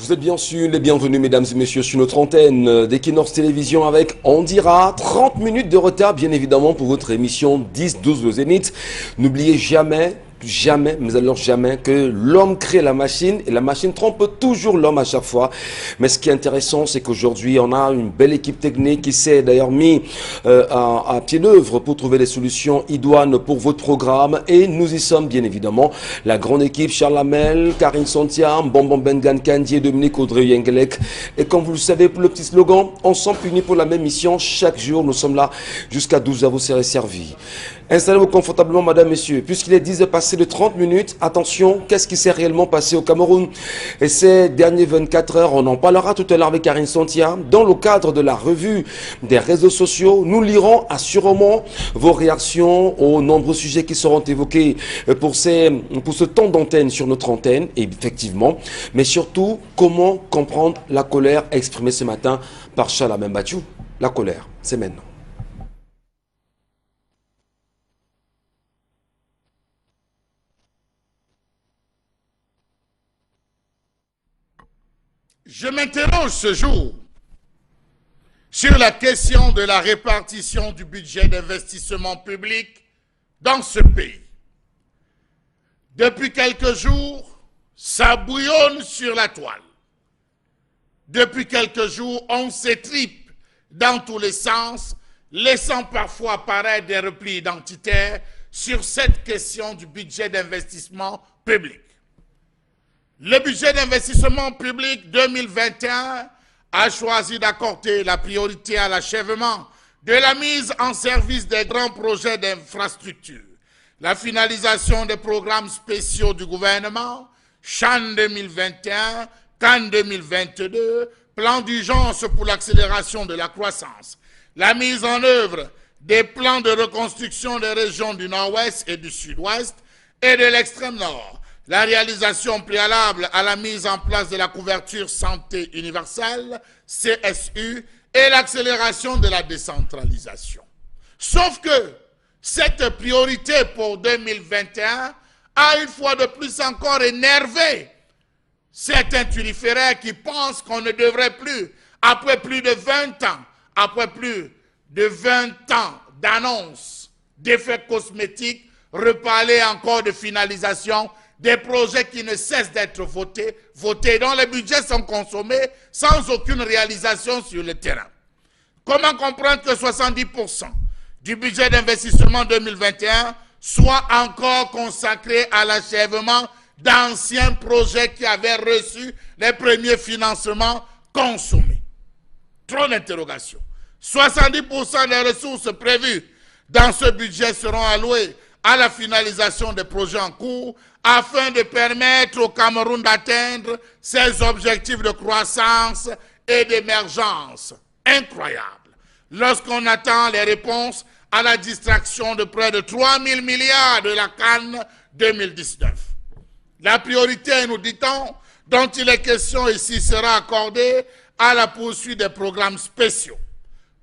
Vous êtes bien sûr les bienvenus, mesdames et messieurs, sur notre antenne d'Equinox Télévision avec On dira 30 minutes de retard, bien évidemment, pour votre émission 10-12 le Zénith. N'oubliez jamais, mais alors jamais, que l'homme crée la machine et la machine trompe toujours l'homme à chaque fois. Mais ce qui est intéressant, c'est qu'aujourd'hui, on a une belle équipe technique qui s'est d'ailleurs mis à pied d'œuvre pour trouver des solutions idoines pour votre programme. Et nous y sommes, bien évidemment. La grande équipe, Charles Lamel, Karine Santia, Bonbon Bengan Kandi et Dominique Audrey Yengelek. Et comme vous le savez, pour le petit slogan, ensemble unis pour la même mission, chaque jour, nous sommes là jusqu'à 12h, vous serez servis. Installez-vous confortablement, madame, messieurs, puisqu'il est 10 heures passé de 30 minutes. Attention, qu'est-ce qui s'est réellement passé au Cameroun? Et ces dernières 24 heures, on en parlera tout à l'heure avec Karine Santia. Dans le cadre de la revue des réseaux sociaux, nous lirons assurément vos réactions aux nombreux sujets qui seront évoqués pour ce temps d'antenne sur notre antenne, et effectivement, mais surtout, comment comprendre la colère exprimée ce matin par Charles Membatchou. La colère, c'est maintenant. Je m'interroge ce jour sur la question de la répartition du budget d'investissement public dans ce pays. Depuis quelques jours, ça bouillonne sur la toile. Depuis quelques jours, on s'étripe dans tous les sens, laissant parfois apparaître des replis identitaires sur cette question du budget d'investissement public. Le budget d'investissement public 2021 a choisi d'accorder la priorité à l'achèvement de la mise en service des grands projets d'infrastructure, la finalisation des programmes spéciaux du gouvernement, CHAN 2021, CAN 2022, plan d'urgence pour l'accélération de la croissance, la mise en œuvre des plans de reconstruction des régions du Nord-Ouest et du Sud-Ouest et de l'extrême Nord, la réalisation préalable à la mise en place de la couverture santé universelle, CSU, et l'accélération de la décentralisation. Sauf que cette priorité pour 2021 a une fois de plus encore énervé certains turiféraires qui pensent qu'on ne devrait plus, après plus de 20 ans, après plus de 20 ans d'annonces, d'effets cosmétiques, reparler encore de finalisation des projets qui ne cessent d'être votés, dont les budgets sont consommés sans aucune réalisation sur le terrain. Comment comprendre que 70% du budget d'investissement 2021 soit encore consacré à l'achèvement d'anciens projets qui avaient reçu les premiers financements consommés? Trop d'interrogations. 70% des ressources prévues dans ce budget seront allouées à la finalisation des projets en cours afin de permettre au Cameroun d'atteindre ses objectifs de croissance et d'émergence. Incroyable. Lorsqu'on attend les réponses à la distraction de près de 3 000 milliards de la CAN 2019. La priorité, nous dit-on, dont il est question ici sera accordée à la poursuite des programmes spéciaux.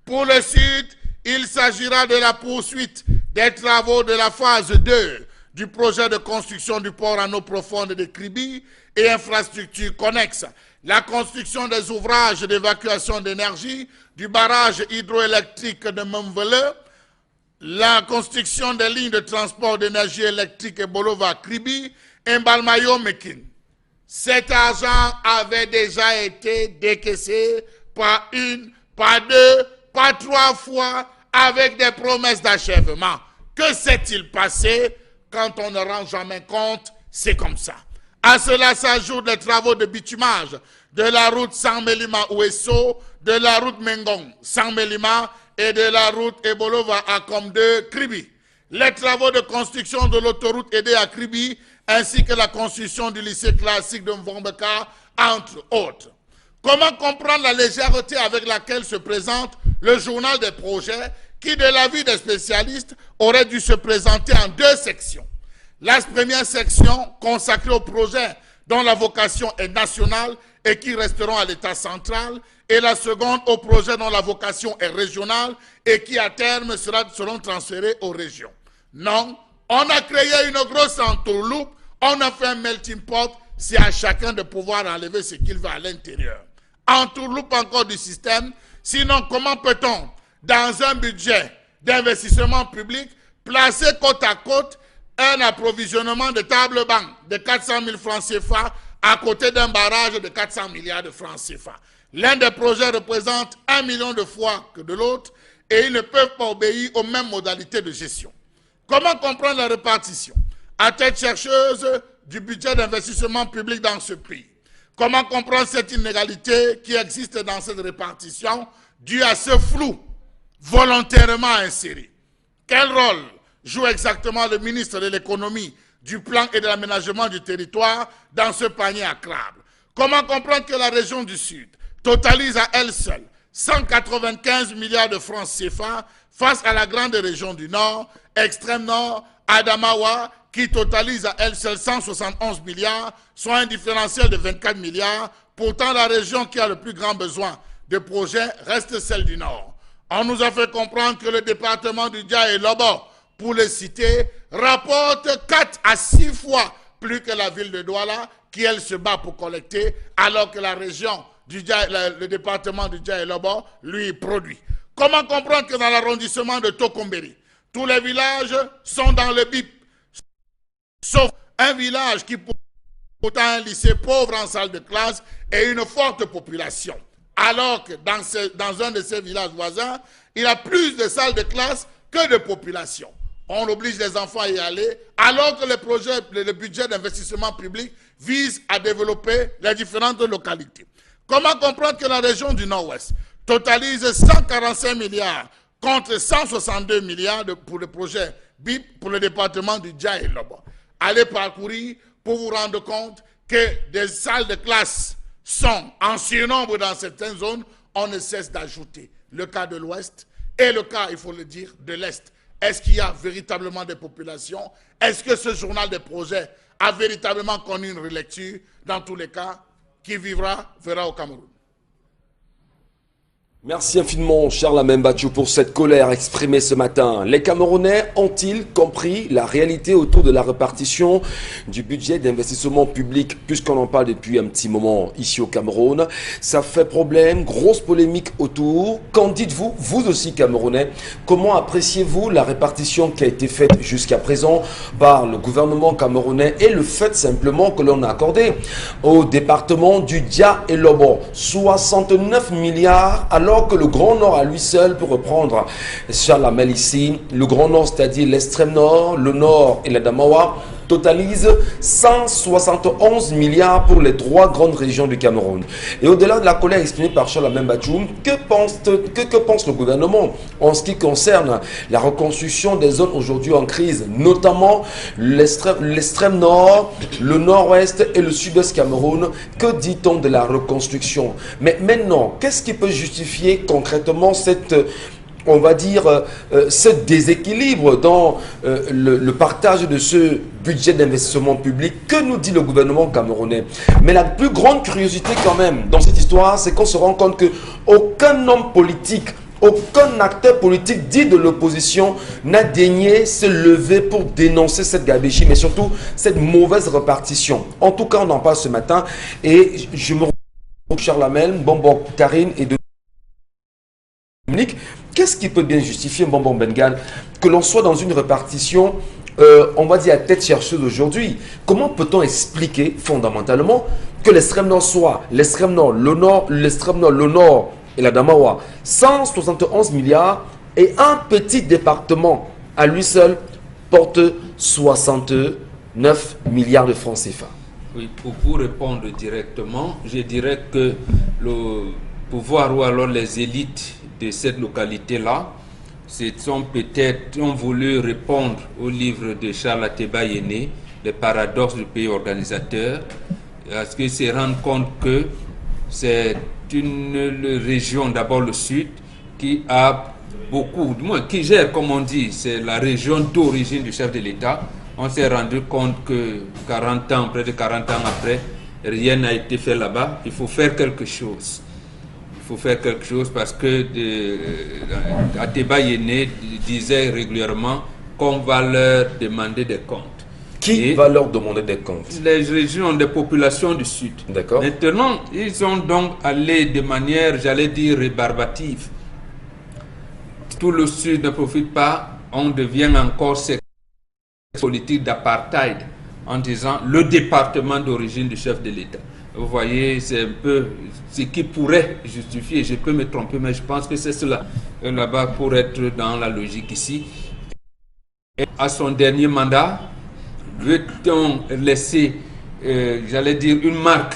Pour le Sud, il s'agira de la poursuite des travaux de la phase 2 du projet de construction du port en eau profonde de Kribi et infrastructures connexes, la construction des ouvrages d'évacuation d'énergie du barrage hydroélectrique de Memvele, la construction des lignes de transport d'énergie électrique et Bolova-Kribi et Mbalmayo-Mekin. Cet argent avait déjà été décaissé par une, par deux, par 3 fois avec des promesses d'achèvement. Que s'est-il passé? Quand on ne rend jamais compte, c'est comme ça. À cela s'ajoutent les travaux de bitumage de la route Sanmelima-Ouesso, de la route Mengong-Sanmelima et de la route Ebolova à Komde Kribi. Les travaux de construction de l'autoroute aidée à Kribi ainsi que la construction du lycée classique de Mvombeka, entre autres. Comment comprendre la légèreté avec laquelle se présente le journal des projets qui, de l'avis des spécialistes, aurait dû se présenter en 2 sections. La première section consacrée aux projets dont la vocation est nationale et qui resteront à l'État central, et la seconde aux projets dont la vocation est régionale et qui, à terme, seront transférés aux régions. Non, on a créé une grosse entourloupe, on a fait un melting pot c'est à chacun de pouvoir enlever ce qu'il veut à l'intérieur. Entourloupe encore du système, sinon comment peut-on, dans un budget d'investissement public, placer côte à côte un approvisionnement de table-banc de 400 000 francs CFA à côté d'un barrage de 400 milliards de francs CFA. L'un des projets représente 1 million de fois que de l'autre et ils ne peuvent pas obéir aux mêmes modalités de gestion. Comment comprendre la répartition à tête chercheuse du budget d'investissement public dans ce pays? Comment comprendre cette inégalité qui existe dans cette répartition due à ce flou volontairement inséré? Quel rôle joue exactement le ministre de l'économie, du plan et de l'aménagement du territoire dans ce panier à crabe? Comment comprendre que la région du Sud totalise à elle seule 195 milliards de francs CFA face à la grande région du Nord, extrême Nord, Adamawa, qui totalise à elle seule 171 milliards, soit un différentiel de 24 milliards. Pourtant, la région qui a le plus grand besoin de projets reste celle du Nord. On nous a fait comprendre que le département du Dia et Lobo, pour les citer, rapporte 4 à 6 fois plus que la ville de Douala, qui elle se bat pour collecter, alors que la région du Dia, le département du Dia et Lobo, lui produit. Comment comprendre que dans l'arrondissement de Tokomberi, tous les villages sont dans le BIP, sauf un village qui pourtant a un lycée pauvre en salle de classe et une forte population. Alors que dans un de ces villages voisins, il y a plus de salles de classe que de population. On oblige les enfants à y aller, alors que le budget d'investissement public vise à développer les différentes localités. Comment comprendre que la région du Nord-Ouest totalise 145 milliards contre 162 milliards pour le projet BIP pour le département du Dia et Lobo? Allez parcourir pour vous rendre compte que des salles de classe sont en surnombre dans certaines zones. On ne cesse d'ajouter le cas de l'Ouest et le cas, il faut le dire, de l'Est. Est-ce qu'il y a véritablement des populations? Est-ce que ce journal des projets a véritablement connu une relecture? Dans tous les cas, qui vivra verra au Cameroun. Merci infiniment, Charles Amembachou, pour cette colère exprimée ce matin. Les Camerounais ont-ils compris la réalité autour de la répartition du budget d'investissement public, puisqu'on en parle depuis un petit moment ici au Cameroun? Ça fait problème, grosse polémique autour. Qu'en dites-vous, vous aussi Camerounais? Comment appréciez-vous la répartition qui a été faite jusqu'à présent par le gouvernement camerounais et le fait simplement que l'on a accordé au département du Dia et Lobo 69 milliards, alors que le Grand Nord à lui seul, pour reprendre Charles Amel ici, le Grand Nord, c'est-à-dire l'extrême Nord, le Nord et l'Adamawa, totalise 171 milliards pour les 3 grandes régions du Cameroun. Et au-delà de la colère exprimée par Charles Amembachou, que pense le gouvernement en ce qui concerne la reconstruction des zones aujourd'hui en crise, notamment l'extrême nord, le nord-ouest et le sud-est Cameroun? Que dit-on de la reconstruction? Mais maintenant, qu'est-ce qui peut justifier concrètement cette, on va dire, ce déséquilibre dans le partage de ce budget d'investissement public? Que nous dit le gouvernement camerounais? Mais la plus grande curiosité quand même dans cette histoire, c'est qu'on se rend compte qu'aucun homme politique, aucun acteur politique dit de l'opposition n'a daigné se lever pour dénoncer cette gabégie, mais surtout cette mauvaise répartition. En tout cas, on en parle ce matin et je me retrouve Charles Amel, Bonbon Karine et de Dominique. Qu'est-ce qui peut bien justifier, Bonbon Bengal, que l'on soit dans une répartition, on va dire, à tête chercheuse aujourd'hui? Comment peut-on expliquer fondamentalement que l'extrême nord soit l'extrême nord, le nord, l'extrême nord, le nord et la Damawa, 171 milliards, et un petit département à lui seul porte 69 milliards de francs CFA? Oui, pour vous répondre directement, je dirais que le pouvoir ou alors les élites de cette localité-là ont voulu répondre au livre de Charles Ateba Yéné, Les paradoxes du pays organisateur, parce qu'ils se rendent compte que c'est une région, d'abord le sud, qui a beaucoup, du moins qui gère, comme on dit, c'est la région d'origine du chef de l'État. On s'est rendu compte que 40 ans, près de 40 ans après, rien n'a été fait là-bas. Il faut faire quelque chose. Il faut faire quelque chose parce que Ateba Yéné disait régulièrement qu'on va leur demander des comptes. Qui va leur demander des comptes? Les régions des populations du Sud. D'accord. Maintenant, ils sont donc allés de manière, j'allais dire, rébarbative. Tout le Sud ne profite pas, on devient encore cette politique d'apartheid en disant le département d'origine du chef de l'État. Vous voyez, c'est un peu ce qui pourrait justifier, je peux me tromper, mais je pense que c'est cela là-bas pour être dans la logique ici. Et à son dernier mandat, veut-on laisser, j'allais dire, une marque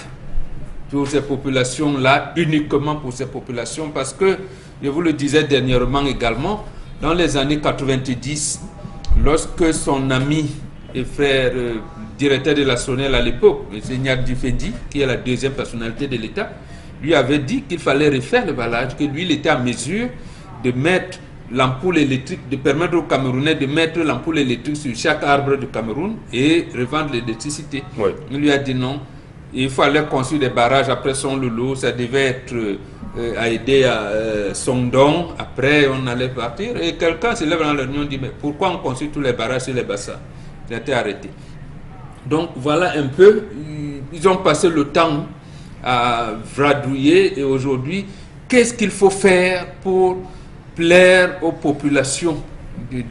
pour ces populations-là, uniquement pour ces populations, parce que, je vous le disais dernièrement également, dans les années 90, lorsque son ami et frère directeur de la SONEL à l'époque, M. Niak Difendi, qui est la deuxième personnalité de l'État, lui avait dit qu'il fallait refaire le vallage, que lui, il était en mesure de mettre l'ampoule électrique, de permettre aux Camerounais de mettre l'ampoule électrique sur chaque arbre du Cameroun et revendre l'électricité. Oui. Il lui a dit non, il fallait construire des barrages après son loulou, ça devait être à aider à Sondong, après on allait partir, et quelqu'un se lève dans la réunion et dit mais pourquoi on construit tous les barrages sur les bassins? Il a été arrêté. Donc voilà un peu, ils ont passé le temps à vadrouiller et aujourd'hui, qu'est-ce qu'il faut faire pour plaire aux populations du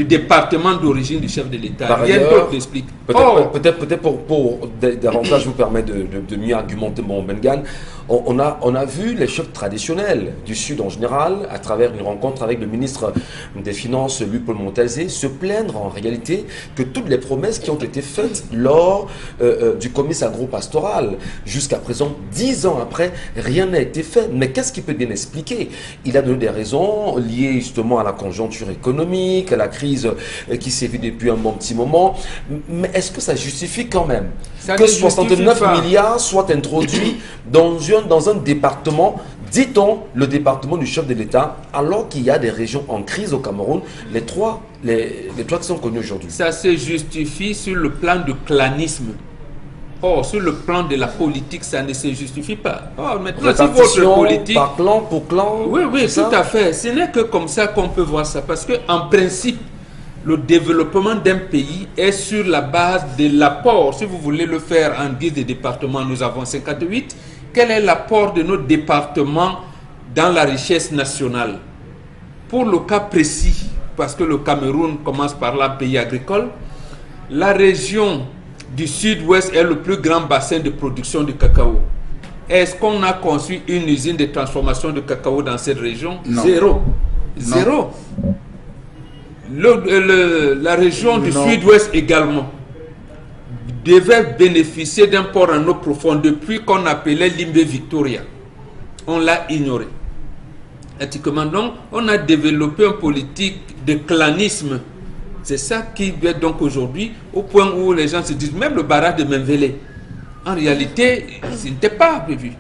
département d'origine du chef de l'État? Par Rien ailleurs, d'autre n'explique. Peut-être pour davantage vous permettre de mieux argumenter mon Bengan, on a vu les chefs traditionnels du Sud en général, à travers une rencontre avec le ministre des Finances, Louis-Paul Montalzé, se plaindre en réalité que toutes les promesses qui ont été faites lors du comice agro-pastoral, jusqu'à présent, 10 ans après, rien n'a été fait. Mais qu'est-ce qui peut bien expliquer? Il a donné des raisons liées justement à la conjoncture économique, à la crise qui sévit depuis un bon petit moment. Mais est-ce que ça justifie quand même que 69 milliards soient introduits dans un département, dit-on, le département du chef de l'État, alors qu'il y a des régions en crise au Cameroun, les trois qui sont connues aujourd'hui? Ça se justifie sur le plan du clanisme. Or, sur le plan de la politique, ça ne se justifie pas. Or, maintenant, si votre politique... par clan, pour clan... Oui, tout à fait. Ce n'est que comme ça qu'on peut voir ça. Parce qu'en principe, le développement d'un pays est sur la base de l'apport. Si vous voulez le faire en guise de département, nous avons 58. Quel est l'apport de nos départements dans la richesse nationale? Pour le cas précis, parce que le Cameroun commence par là, pays agricole, la région du sud-ouest est le plus grand bassin de production de cacao. Est-ce qu'on a construit une usine de transformation de cacao dans cette région? Non. Zéro. Zéro. La région du sud-ouest également devait bénéficier d'un port en eau profonde depuis qu'on appelait Limbe Victoria. On l'a ignoré. Éthiquement, donc, on a développé une politique de clanisme. C'est ça qui est donc aujourd'hui au point où les gens se disent, même le barrage de Menvele, en réalité, ce n'était pas prévu.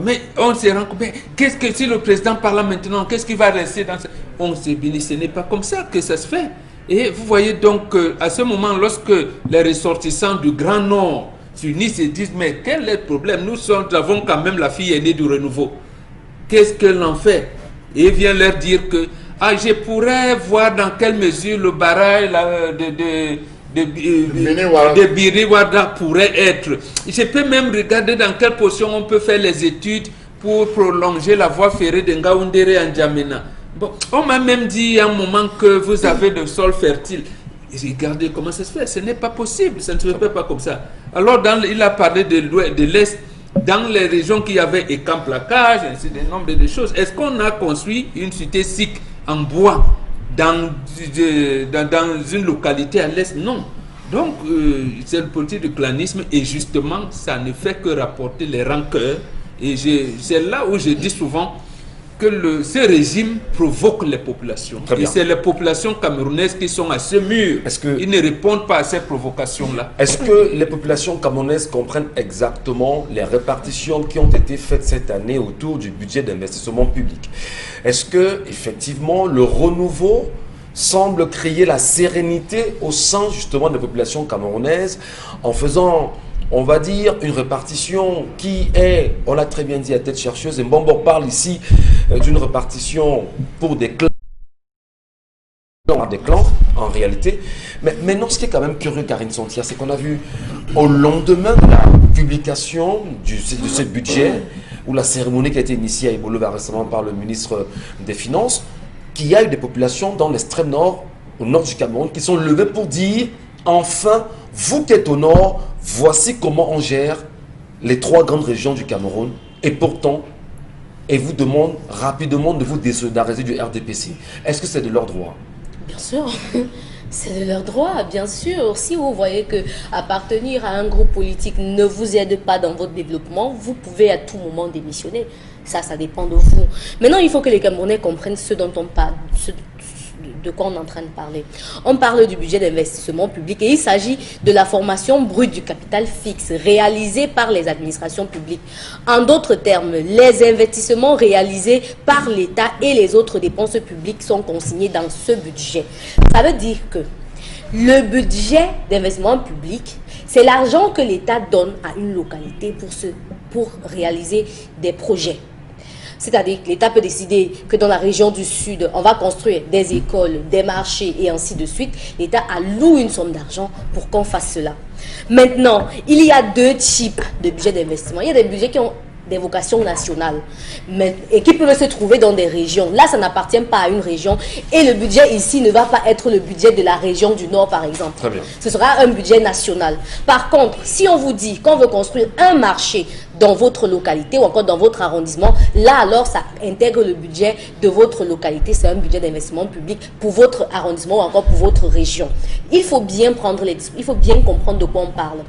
Mais on se rend compte, qu'est-ce que si le président parle maintenant, qu'est-ce qui va rester dans ce... On s'est dit, ce n'est pas comme ça que ça se fait. Et vous voyez donc, à ce moment, lorsque les ressortissants du Grand Nord s'unissent et disent, mais quel est le problème? Nous avons quand même la fille aînée du renouveau. Qu'est-ce qu'elle en fait? Et il vient leur dire que, je pourrais voir dans quelle mesure le barrage de Biriwada pourrait être. Je peux même regarder dans quelle position on peut faire les études pour prolonger la voie ferrée de Ngaoundéré en Djamena. Bon, on m'a même dit à un moment que vous avez de sol fertile. Et regardez comment ça se fait. Ce n'est pas possible. Ça ne se fait pas comme ça. Alors, il a parlé de l'Est. Dans les régions qui avaient écamp placage, ainsi de nombre de choses. Est-ce qu'on a construit une cité sikh en bois dans une localité à l'Est? Non. Donc, c'est le politique du clanisme et justement, ça ne fait que rapporter les rancœurs. Et c'est là où je dis souvent que ce régime provoque les populations. Et c'est les populations camerounaises qui sont à ce mur. Ils ne répondent pas à ces provocations-là. Est-ce que les populations camerounaises comprennent exactement les répartitions qui ont été faites cette année autour du budget d'investissement public? Est-ce que, effectivement, le renouveau semble créer la sérénité au sein, justement, des populations camerounaises en faisant, on va dire, une répartition qui est, on l'a très bien dit, à tête chercheuse. Et Mbombo parle ici d'une répartition pour des clans, en réalité. Mais maintenant, ce qui est quand même curieux, Karine Santia, c'est qu'on a vu au lendemain de la publication de ce budget, ou la cérémonie qui a été initiée à Ibolova récemment par le ministre des Finances, qu'il y a eu des populations dans l'extrême nord, au nord du Cameroun, qui sont levées pour dire, enfin, vous qui êtes au nord, voici comment on gère les 3 grandes régions du Cameroun. Et pourtant, ils vous demandent rapidement de vous désolidariser du RDPC. Est-ce que c'est de leur droit? Bien sûr. C'est de leur droit, bien sûr. Si vous voyez que appartenir à un groupe politique ne vous aide pas dans votre développement, vous pouvez à tout moment démissionner. Ça dépend de vous. Maintenant, il faut que les Camerounais comprennent ce dont on parle, de quoi on est en train de parler. On parle du budget d'investissement public et il s'agit de la formation brute du capital fixe réalisée par les administrations publiques. En d'autres termes, les investissements réalisés par l'État et les autres dépenses publiques sont consignés dans ce budget. Ça veut dire que le budget d'investissement public, c'est l'argent que l'État donne à une localité pour réaliser des projets. C'est-à-dire que l'État peut décider que dans la région du Sud, on va construire des écoles, des marchés et ainsi de suite. L'État alloue une somme d'argent pour qu'on fasse cela. Maintenant, il y a 2 types de budgets d'investissement. Il y a des budgets qui ont des vocations nationales et qui peuvent se trouver dans des régions. Là, ça n'appartient pas à une région et le budget ici ne va pas être le budget de la région du Nord, par exemple. Très bien. Ce sera un budget national. Par contre, si on vous dit qu'on veut construire un marché dans votre localité ou encore dans votre arrondissement, là alors ça intègre le budget de votre localité, c'est un budget d'investissement public pour votre arrondissement ou encore pour votre région. Il faut bien il faut bien comprendre de quoi on parle.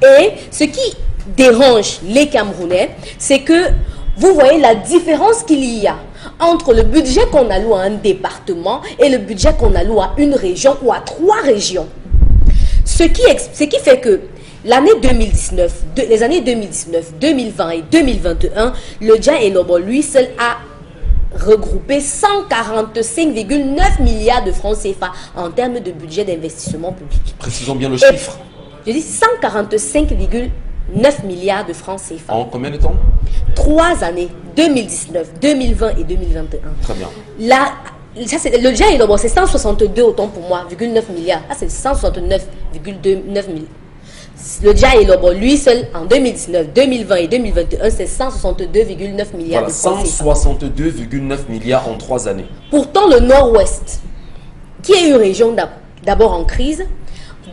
Et ce qui dérange les Camerounais, c'est que vous voyez la différence qu'il y a entre le budget qu'on alloue à un département et le budget qu'on alloue à une région ou à 3 régions. Ce qui fait que l'année 2019, les années 2019, 2020 et 2021, le Dja Elobo, lui seul, a regroupé 145,9 milliards de francs CFA en termes de budget d'investissement public. Précisons bien le chiffre. Je dis 145,9 milliards de francs CFA. En combien de temps? 3 années, 2019, 2020 et 2021. Très bien. Là, ça c'est le Dja Elobo, c'est 162 autant pour moi, 9 milliards. Là, c'est 169,9 milliards. Le Dja Elobo, lui seul, en 2019, 2020 et 2021, c'est 162,9 milliards de francs CFA. 162,9 milliards en 3 années. Pourtant, le Nord-Ouest, qui est une région d'abord en crise,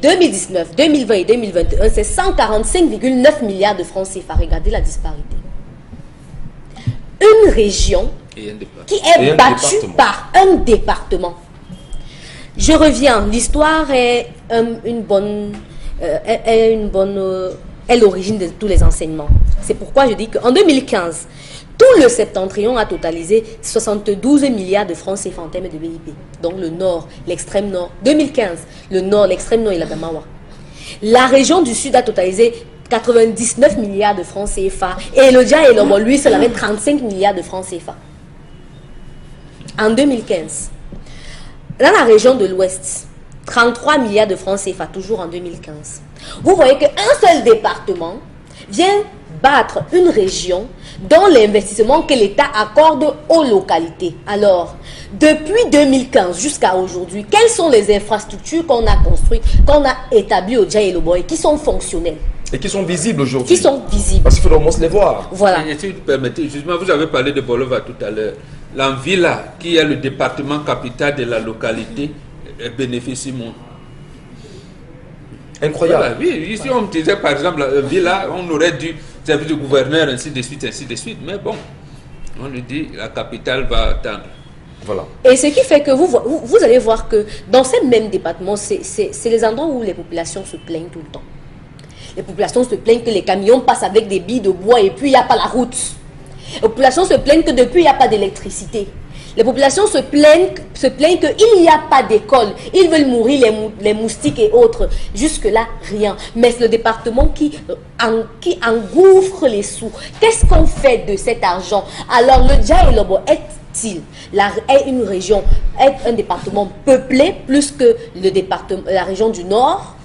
2019, 2020 et 2021, c'est 145,9 milliards de francs CFA. Regardez la disparité. Une région qui est battue par un département. Je reviens, l'histoire est est l'origine de tous les enseignements. C'est pourquoi je dis qu'en 2015, tout le septentrion a totalisé 72 milliards de francs CFA en termes de BIP. Donc le nord, l'extrême nord. 2015, le nord, l'extrême nord et la Damawa. La région du sud a totalisé 99 milliards de francs CFA. Et le Dja Elobo, lui, seul avait 35 milliards de francs CFA. En 2015, dans la région de l'ouest, 33 milliards de francs CFA, toujours en 2015. Vous voyez qu'un seul département vient battre une région dans l'investissement que l'État accorde aux localités. Alors, depuis 2015 jusqu'à aujourd'hui, quelles sont les infrastructures qu'on a construites, qu'on a établies au Dja Elobo et qui sont fonctionnelles? Et qui sont visibles aujourd'hui. Qui sont visibles. Parce qu'il faut au moins se les voir. Voilà. Et si vous permettez, justement, vous avez parlé de Bolova tout à l'heure. L'Anvila, qui est le département capital de la localité, bénéficie moins. Incroyable. Voilà, oui, ici on me disait par exemple, Villa, on aurait dû servir de gouverneur, ainsi de suite, ainsi de suite. Mais bon, on lui dit la capitale va attendre. Voilà. Et ce qui fait que vous allez voir que dans ces mêmes départements, c'est les endroits où les populations se plaignent tout le temps. Les populations se plaignent que les camions passent avec des billes de bois et puis il n'y a pas la route. Les populations se plaignent que depuis il n'y a pas d'électricité. Les populations se plaignent qu'il n'y a pas d'école. Ils veulent mourir les moustiques et autres. Jusque-là, rien. Mais c'est le département qui engouffre les sous. Qu'est-ce qu'on fait de cet argent? Alors, le Dja Elobo est une région, est un département peuplé plus que la région du Nord,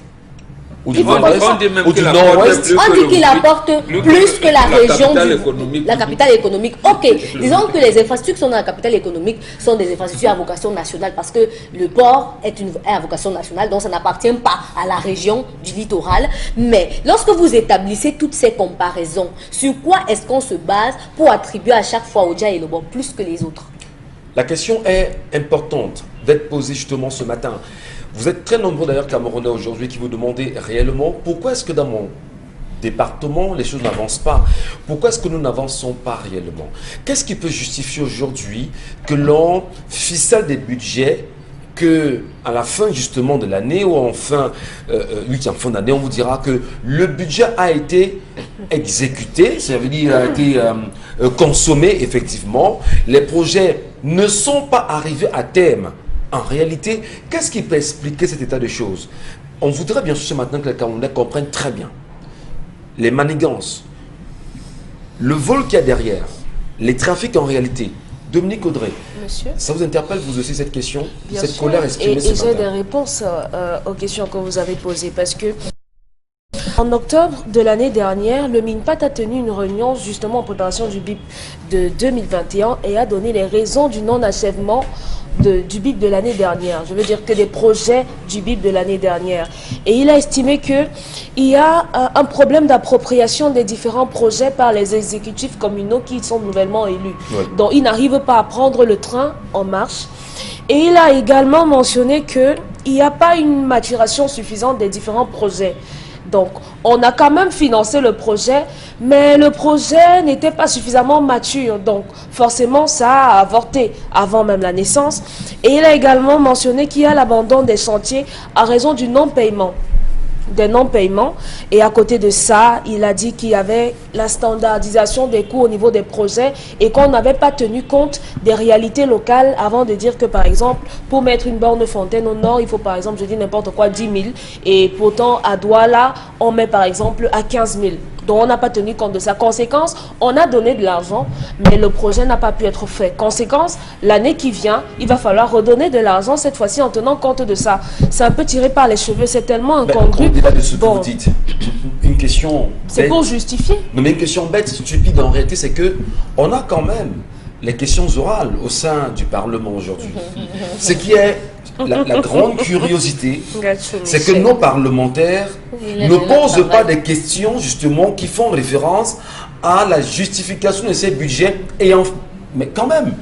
ou du On dit même ou du qu'il nord-ouest. On dit qu'il apporte plus que la région économique. la capitale économique. Ok, disons que les infrastructures qui sont dans la capitale économique sont des infrastructures à vocation nationale parce que le port est à vocation nationale, donc ça n'appartient pas à la région du littoral. Mais lorsque vous établissez toutes ces comparaisons, sur quoi est-ce qu'on se base pour attribuer à chaque fois Odia et Lobon plus que les autres? La question est importante d'être posée justement ce matin. Vous êtes très nombreux d'ailleurs Camerounais aujourd'hui qui vous demandez réellement pourquoi est-ce que dans mon département les choses n'avancent pas? Pourquoi est-ce que nous n'avançons pas réellement? Qu'est-ce qui peut justifier aujourd'hui que l'on ficelle des budgets que à la fin justement de l'année ou en fin d'année, on vous dira que le budget a été exécuté, ça veut dire a été consommé effectivement, les projets ne sont pas arrivés à terme. En réalité, qu'est-ce qui peut expliquer cet état de choses? On voudrait bien sûr ce matin que les Camerounais comprennent très bien les manigances, le vol qu'il y a derrière, les trafics en réalité. Dominique Audrey, Monsieur, ça vous interpelle vous aussi cette question, bien cette sûr, colère exprimée ce et j'ai matin? des réponses aux questions que vous avez posées parce que en octobre de l'année dernière, le MINPAT a tenu une réunion justement en préparation du BIP de 2021 et a donné les raisons du non-achèvement du BIP de l'année dernière. Je veux dire que des projets du BIP de l'année dernière. Et il a estimé qu'il y a un problème d'appropriation des différents projets par les exécutifs communaux qui sont nouvellement élus. Oui. Donc ils n'arrivent pas à prendre le train en marche. Et il a également mentionné qu'il n'y a pas une maturation suffisante des différents projets. Donc, on a quand même financé le projet, mais le projet n'était pas suffisamment mature. Donc, forcément, ça a avorté avant même la naissance. Et il a également mentionné qu'il y a l'abandon des chantiers à raison du non-paiement. Des non-paiements. Et à côté de ça, il a dit qu'il y avait la standardisation des coûts au niveau des projets et qu'on n'avait pas tenu compte des réalités locales avant de dire que, par exemple, pour mettre une borne fontaine au nord, il faut, par exemple, je dis n'importe quoi, 10 000. Et pourtant, à Douala, on met, par exemple, à 15 000. Donc, on n'a pas tenu compte de sa conséquence. On a donné de l'argent, mais le projet n'a pas pu être fait. Conséquence, l'année qui vient, il va falloir redonner de l'argent, cette fois-ci en tenant compte de ça. C'est un peu tiré par les cheveux, c'est tellement incongru. Au-delà de ce que vous dites, une question c'est bête. pour justifier. Non, mais une question bête, stupide en réalité, c'est que on a quand même les questions orales au sein du Parlement aujourd'hui. Ce qui est la grande curiosité, c'est que nos parlementaires ne posent pas des questions justement qui font référence à la justification de ces budgets. Mais quand même,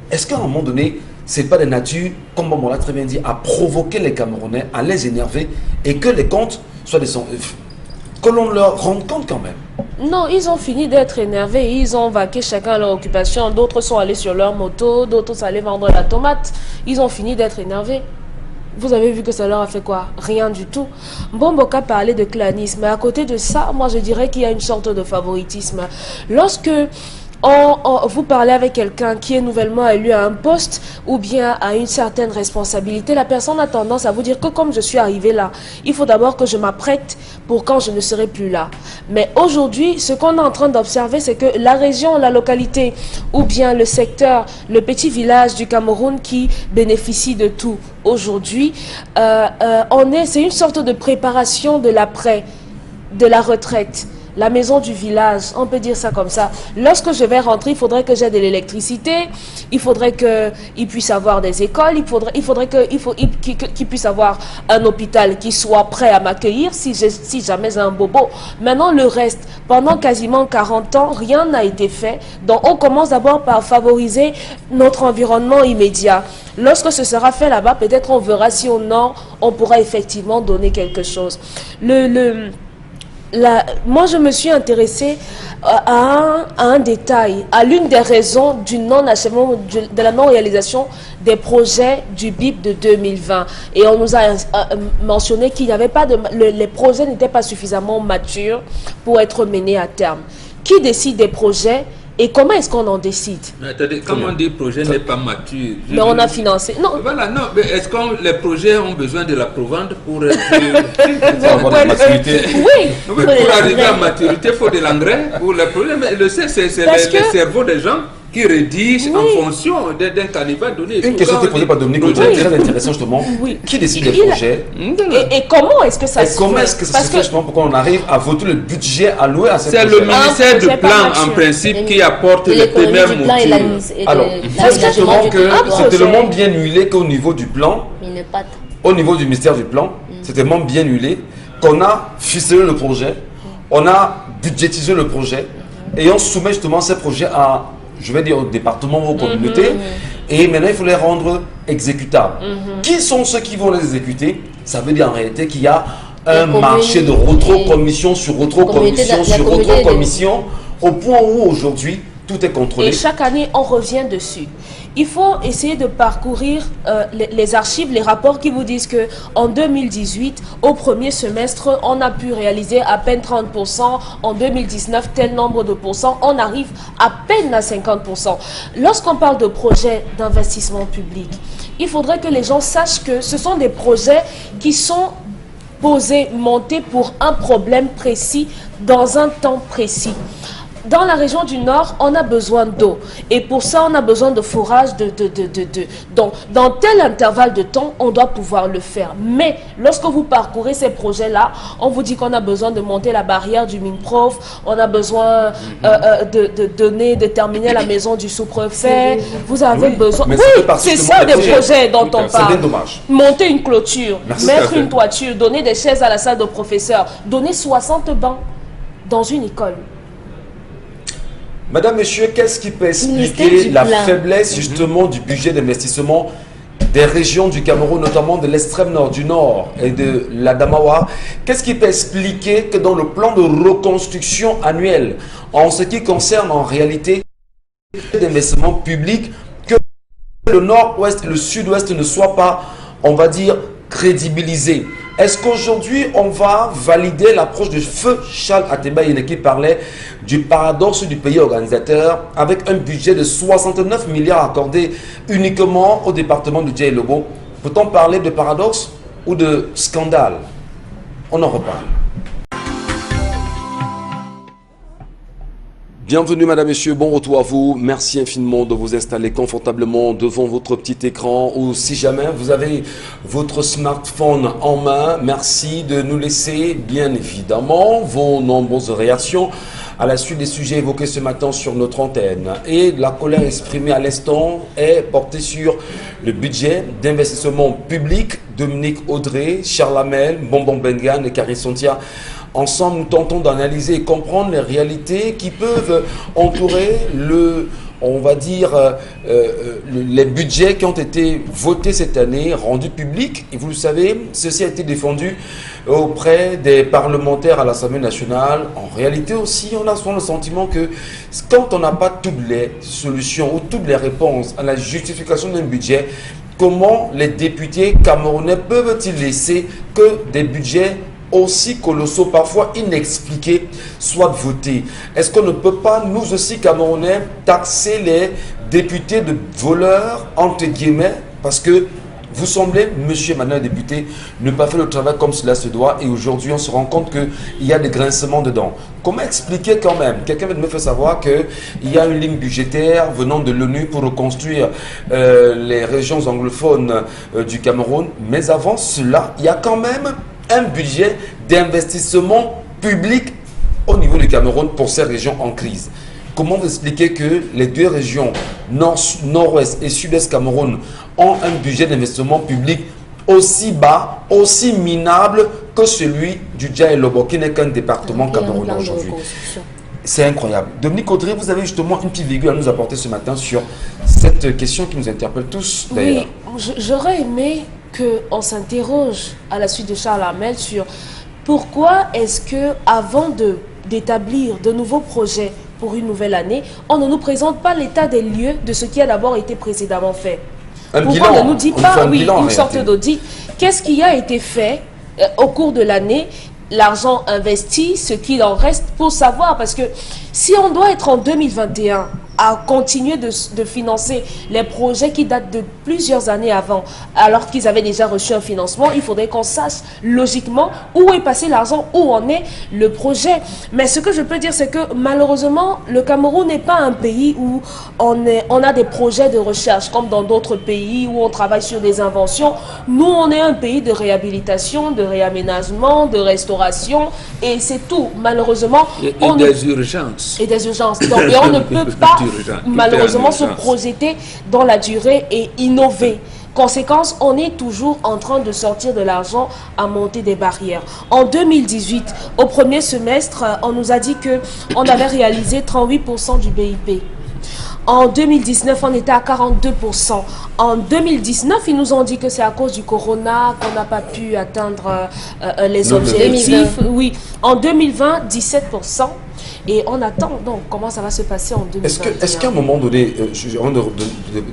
est-ce qu'à un moment donné, c'est pas de nature, comme on l'a très bien dit, à provoquer les Camerounais, à les énerver et que les comptes soient que l'on leur rende compte quand même? Non, ils ont fini d'être énervés, ils ont vaqué chacun à leur occupation, d'autres sont allés sur leur moto, d'autres sont allés vendre la tomate, ils ont fini d'être énervés. Vous avez vu que ça leur a fait quoi? Rien du tout. Bomboka parlait de clanisme, mais à côté de ça, moi je dirais qu'il y a une sorte de favoritisme. Lorsque vous parlez avec quelqu'un qui est nouvellement élu à un poste ou bien à une certaine responsabilité, la personne a tendance à vous dire que comme je suis arrivé là, il faut d'abord que je m'apprête pour quand je ne serai plus là. Mais aujourd'hui, ce qu'on est en train d'observer, c'est que la région, la localité ou bien le secteur, le petit village du Cameroun qui bénéficie de tout aujourd'hui, c'est une sorte de préparation de l'après, de la retraite. La maison du village, on peut dire ça comme ça. Lorsque je vais rentrer, il faudrait que j'ai de l'électricité, il faudrait qu'il puisse avoir des écoles, il faudrait qu'il puisse avoir un hôpital qui soit prêt à m'accueillir si jamais j'ai un bobo. Maintenant, le reste, pendant quasiment 40 ans, rien n'a été fait. Donc, on commence d'abord par favoriser notre environnement immédiat. Lorsque ce sera fait là-bas, peut-être on verra si au nord, on pourra effectivement donner quelque chose. Moi, je me suis intéressée à un détail, à l'une des raisons du non-achèvement, de la non-réalisation des projets du BIP de 2020. Et on nous a mentionné qu'il n'y avait pas les projets n'étaient pas suffisamment matures pour être menés à terme. Qui décide des projets? Et comment est-ce qu'on en décide? Mais attendez, comment on dit le projet n'est pas mature? Mais on a financé. Non. Voilà, non, mais est-ce que les projets ont besoin de la provende pour être... Pour avoir de maturité. Oui. Pour arriver à maturité, il faut de l'engrais. Pour les projets, mais c'est les cerveaux des gens qui rédige Oui. en fonction d'un canevas donné. Une question qui est posée par Dominique Oui. Audrey, très intéressante justement. Oui. Qui décide des Il a- projets? Et comment est-ce que ça Et se comment fait? est-ce que ça Parce se fait justement pour qu'on arrive à voter le budget alloué à ces C'est le projets? ministère du projet plan, par en nature. principe, qui apporte De les l'économie premières du plan et la moutures. mise et de Alors, l'aménagement justement du que territoire. c'est projet. tellement bien huilé qu'au niveau du plan, Il n'est pas au niveau du ministère du plan, c'est tellement bien huilé qu'on a ficelé le projet, on a budgétisé le projet et on soumet justement ces projets à, je vais dire, au département, aux communautés. Et maintenant, il faut les rendre exécutables. Qui sont ceux qui vont les exécuter? Ça veut dire en réalité qu'il y a un Les marché de communautés- retro-commission sur retro-commission la sur communauté retro-commission, au point où aujourd'hui, tout est contrôlé. Et chaque année, on revient dessus. Il faut essayer de parcourir les archives, les rapports qui vous disent que en 2018, au premier semestre, on a pu réaliser à peine 30%. En 2019, tel nombre de pourcents. On arrive à peine à 50%. Lorsqu'on parle de projets d'investissement public, il faudrait que les gens sachent que ce sont des projets qui sont posés, montés pour un problème précis, dans un temps précis. Dans la région du Nord, on a besoin d'eau. Et pour ça, on a besoin de forage. Dans tel intervalle de temps, on doit pouvoir le faire. Mais lorsque vous parcourez ces projets-là, on vous dit qu'on a besoin de monter la barrière du Minprof, on a besoin de terminer la maison du sous-préfet. Vous avez Oui, besoin... mais ça fait Oui, partie c'est justement ça des des projets. projets dont Tout à on fait. C'est bien parle. dommage. Monter une clôture, Merci. Tout à mettre fait. une toiture, donner des chaises à la salle de professeurs, donner 60 bancs dans une école. Madame, Monsieur, qu'est-ce qui peut Ministère expliquer du la plan. faiblesse justement du budget d'investissement des régions du Cameroun, notamment de l'extrême nord, du nord et de l'Adamawa? Qu'est-ce qui peut expliquer que dans le plan de reconstruction annuel, en ce qui concerne en réalité d'investissement public, que le nord-ouest et le sud-ouest ne soient pas, on va dire, crédibilisés? Est-ce qu'aujourd'hui, on va valider l'approche de feu Charles Ateba Yene qui parlait du paradoxe du pays organisateur avec un budget de 69 milliards accordé uniquement au département de Djaïlobo? Peut-on parler de paradoxe ou de scandale? On en reparle. Bienvenue Madame, Messieurs, bon retour à vous. Merci infiniment de vous installer confortablement devant votre petit écran ou si jamais vous avez votre smartphone en main, merci de nous laisser bien évidemment vos nombreuses réactions à la suite des sujets évoqués ce matin sur notre antenne. Et la colère exprimée à l'instant est portée sur le budget d'investissement public. Dominique Audrey, Charles Hamel, Bonbon Bengan et Karine Sontia. Ensemble, nous tentons d'analyser et comprendre les réalités qui peuvent entourer les budgets qui ont été votés cette année, rendus publics. Et vous le savez, ceci a été défendu auprès des parlementaires à l'Assemblée nationale. En réalité aussi, on a souvent le sentiment que quand on n'a pas toutes les solutions ou toutes les réponses à la justification d'un budget, comment les députés camerounais peuvent-ils laisser que des budgets aussi colossaux, parfois inexpliqués, soient votés? Est-ce qu'on ne peut pas, nous aussi Camerounais, taxer les députés de voleurs, entre guillemets, parce que vous semblez, monsieur et madame les députés, ne pas faire le travail comme cela se doit, et aujourd'hui on se rend compte qu'il y a des grincements dedans. Comment expliquer quand même? Quelqu'un vient de me faire savoir qu'il y a une ligne budgétaire venant de l'ONU pour reconstruire les régions anglophones du Cameroun, mais avant cela, il y a quand même un budget d'investissement public au niveau du Cameroun pour ces régions en crise. Comment vous expliquer que les deux régions, nord-ouest et sud-est Cameroun, ont un budget d'investissement public aussi bas, aussi minable que celui du Djaïlobo, qui n'est qu'un département camerounais aujourd'hui? C'est incroyable. Dominique Audrey, vous avez justement une petite virgule à nous apporter ce matin sur cette question qui nous interpelle tous d'ailleurs. Oui, j'aurais aimé qu'on s'interroge à la suite de Charles Hamel sur pourquoi est-ce que avant d'établir de nouveaux projets pour une nouvelle année, on ne nous présente pas l'état des lieux de ce qui a d'abord été précédemment fait. Pourquoi on ne nous dit pas, oui, une sorte d'audit, qu'est-ce qui a été fait au cours de l'année, l'argent investi, ce qu'il en reste, pour savoir, parce que si on doit être en 2021 à continuer de financer les projets qui datent de plusieurs années avant, alors qu'ils avaient déjà reçu un financement. Il faudrait qu'on sache logiquement où est passé l'argent, où en est le projet. Mais ce que je peux dire, c'est que malheureusement, le Cameroun n'est pas un pays où on a des projets de recherche, comme dans d'autres pays où on travaille sur des inventions. Nous, on est un pays de réhabilitation, de réaménagement, de restauration, et c'est tout. Malheureusement, et des urgences. Et des urgences. Donc, et on ne peut pas, malheureusement, se projeter dans la durée et innover. Conséquence, on est toujours en train de sortir de l'argent à monter des barrières. En 2018, au premier semestre, on nous a dit qu'on avait réalisé 38% du BIP. En 2019, on était à 42%. En 2019, ils nous ont dit que c'est à cause du corona qu'on n'a pas pu atteindre les objectifs. Oui. En 2020, 17%. Et on attend donc comment ça va se passer en 2021. Est-ce qu'à un moment donné,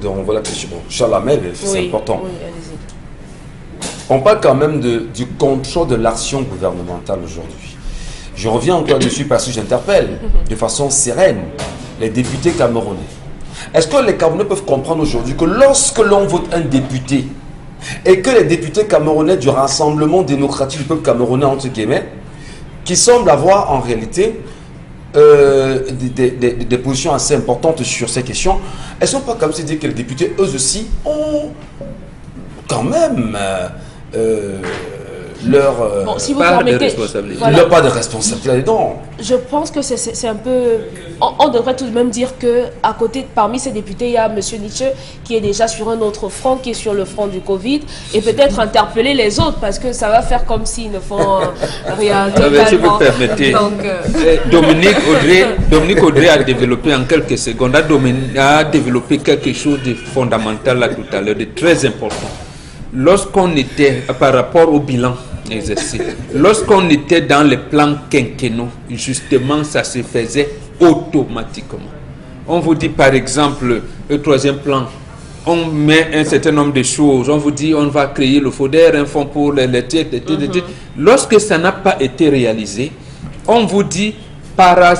on voit la question, Charles Hamel, c'est important. Oui, allez-y. On parle quand même du contrôle de l'action gouvernementale aujourd'hui. Je reviens encore dessus parce que j'interpelle de façon sereine les députés camerounais. Est-ce que les Camerounais peuvent comprendre aujourd'hui que lorsque l'on vote un député et que les députés camerounais du Rassemblement démocratique du peuple camerounais, entre guillemets, qui semblent avoir en réalité des positions assez importantes sur ces questions, elles ne sont pas comme si dire que les députés, eux aussi, ont quand même leur bon, si vous part permettez, de responsabilité. voilà. Leur part de responsabilité là-dedans. Je pense que c'est un peu... On devrait tout de même dire que à côté, parmi ces députés, il y a M. Nietzsche qui est déjà sur un autre front, qui est sur le front du Covid, et peut-être interpeller les autres, parce que ça va faire comme s'ils ne font rien. Si vous permettez, Donc, Dominique Audrey a développé en quelques secondes, a développé quelque chose de fondamental là tout à l'heure, de très important. Lorsqu'on était, par rapport au bilan exercé, lorsqu'on était dans les plans quinquennaux, justement, ça se faisait automatiquement. On vous dit par exemple, le troisième plan, on met un certain nombre de choses, on vous dit on va créer le FODER, un fonds pour les laitiers, Lorsque ça n'a pas été réalisé, on vous dit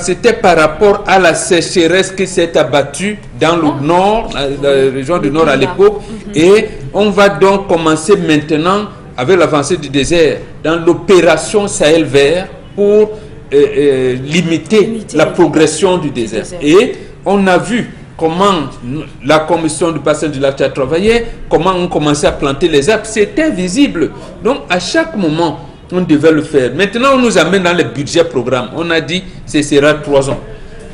c'était par rapport à la sécheresse qui s'est abattue dans le nord, la région du nord à l'époque, et on va donc commencer maintenant avec l'avancée du désert dans l'opération Sahel vert pour limiter la progression du désert. Et on a vu comment la commission du bassin du lac a travaillé, comment on commençait à planter les arbres, c'était visible. Donc à chaque moment, on devait le faire. Maintenant, on nous amène dans le budget programme. On a dit ce sera 3 ans.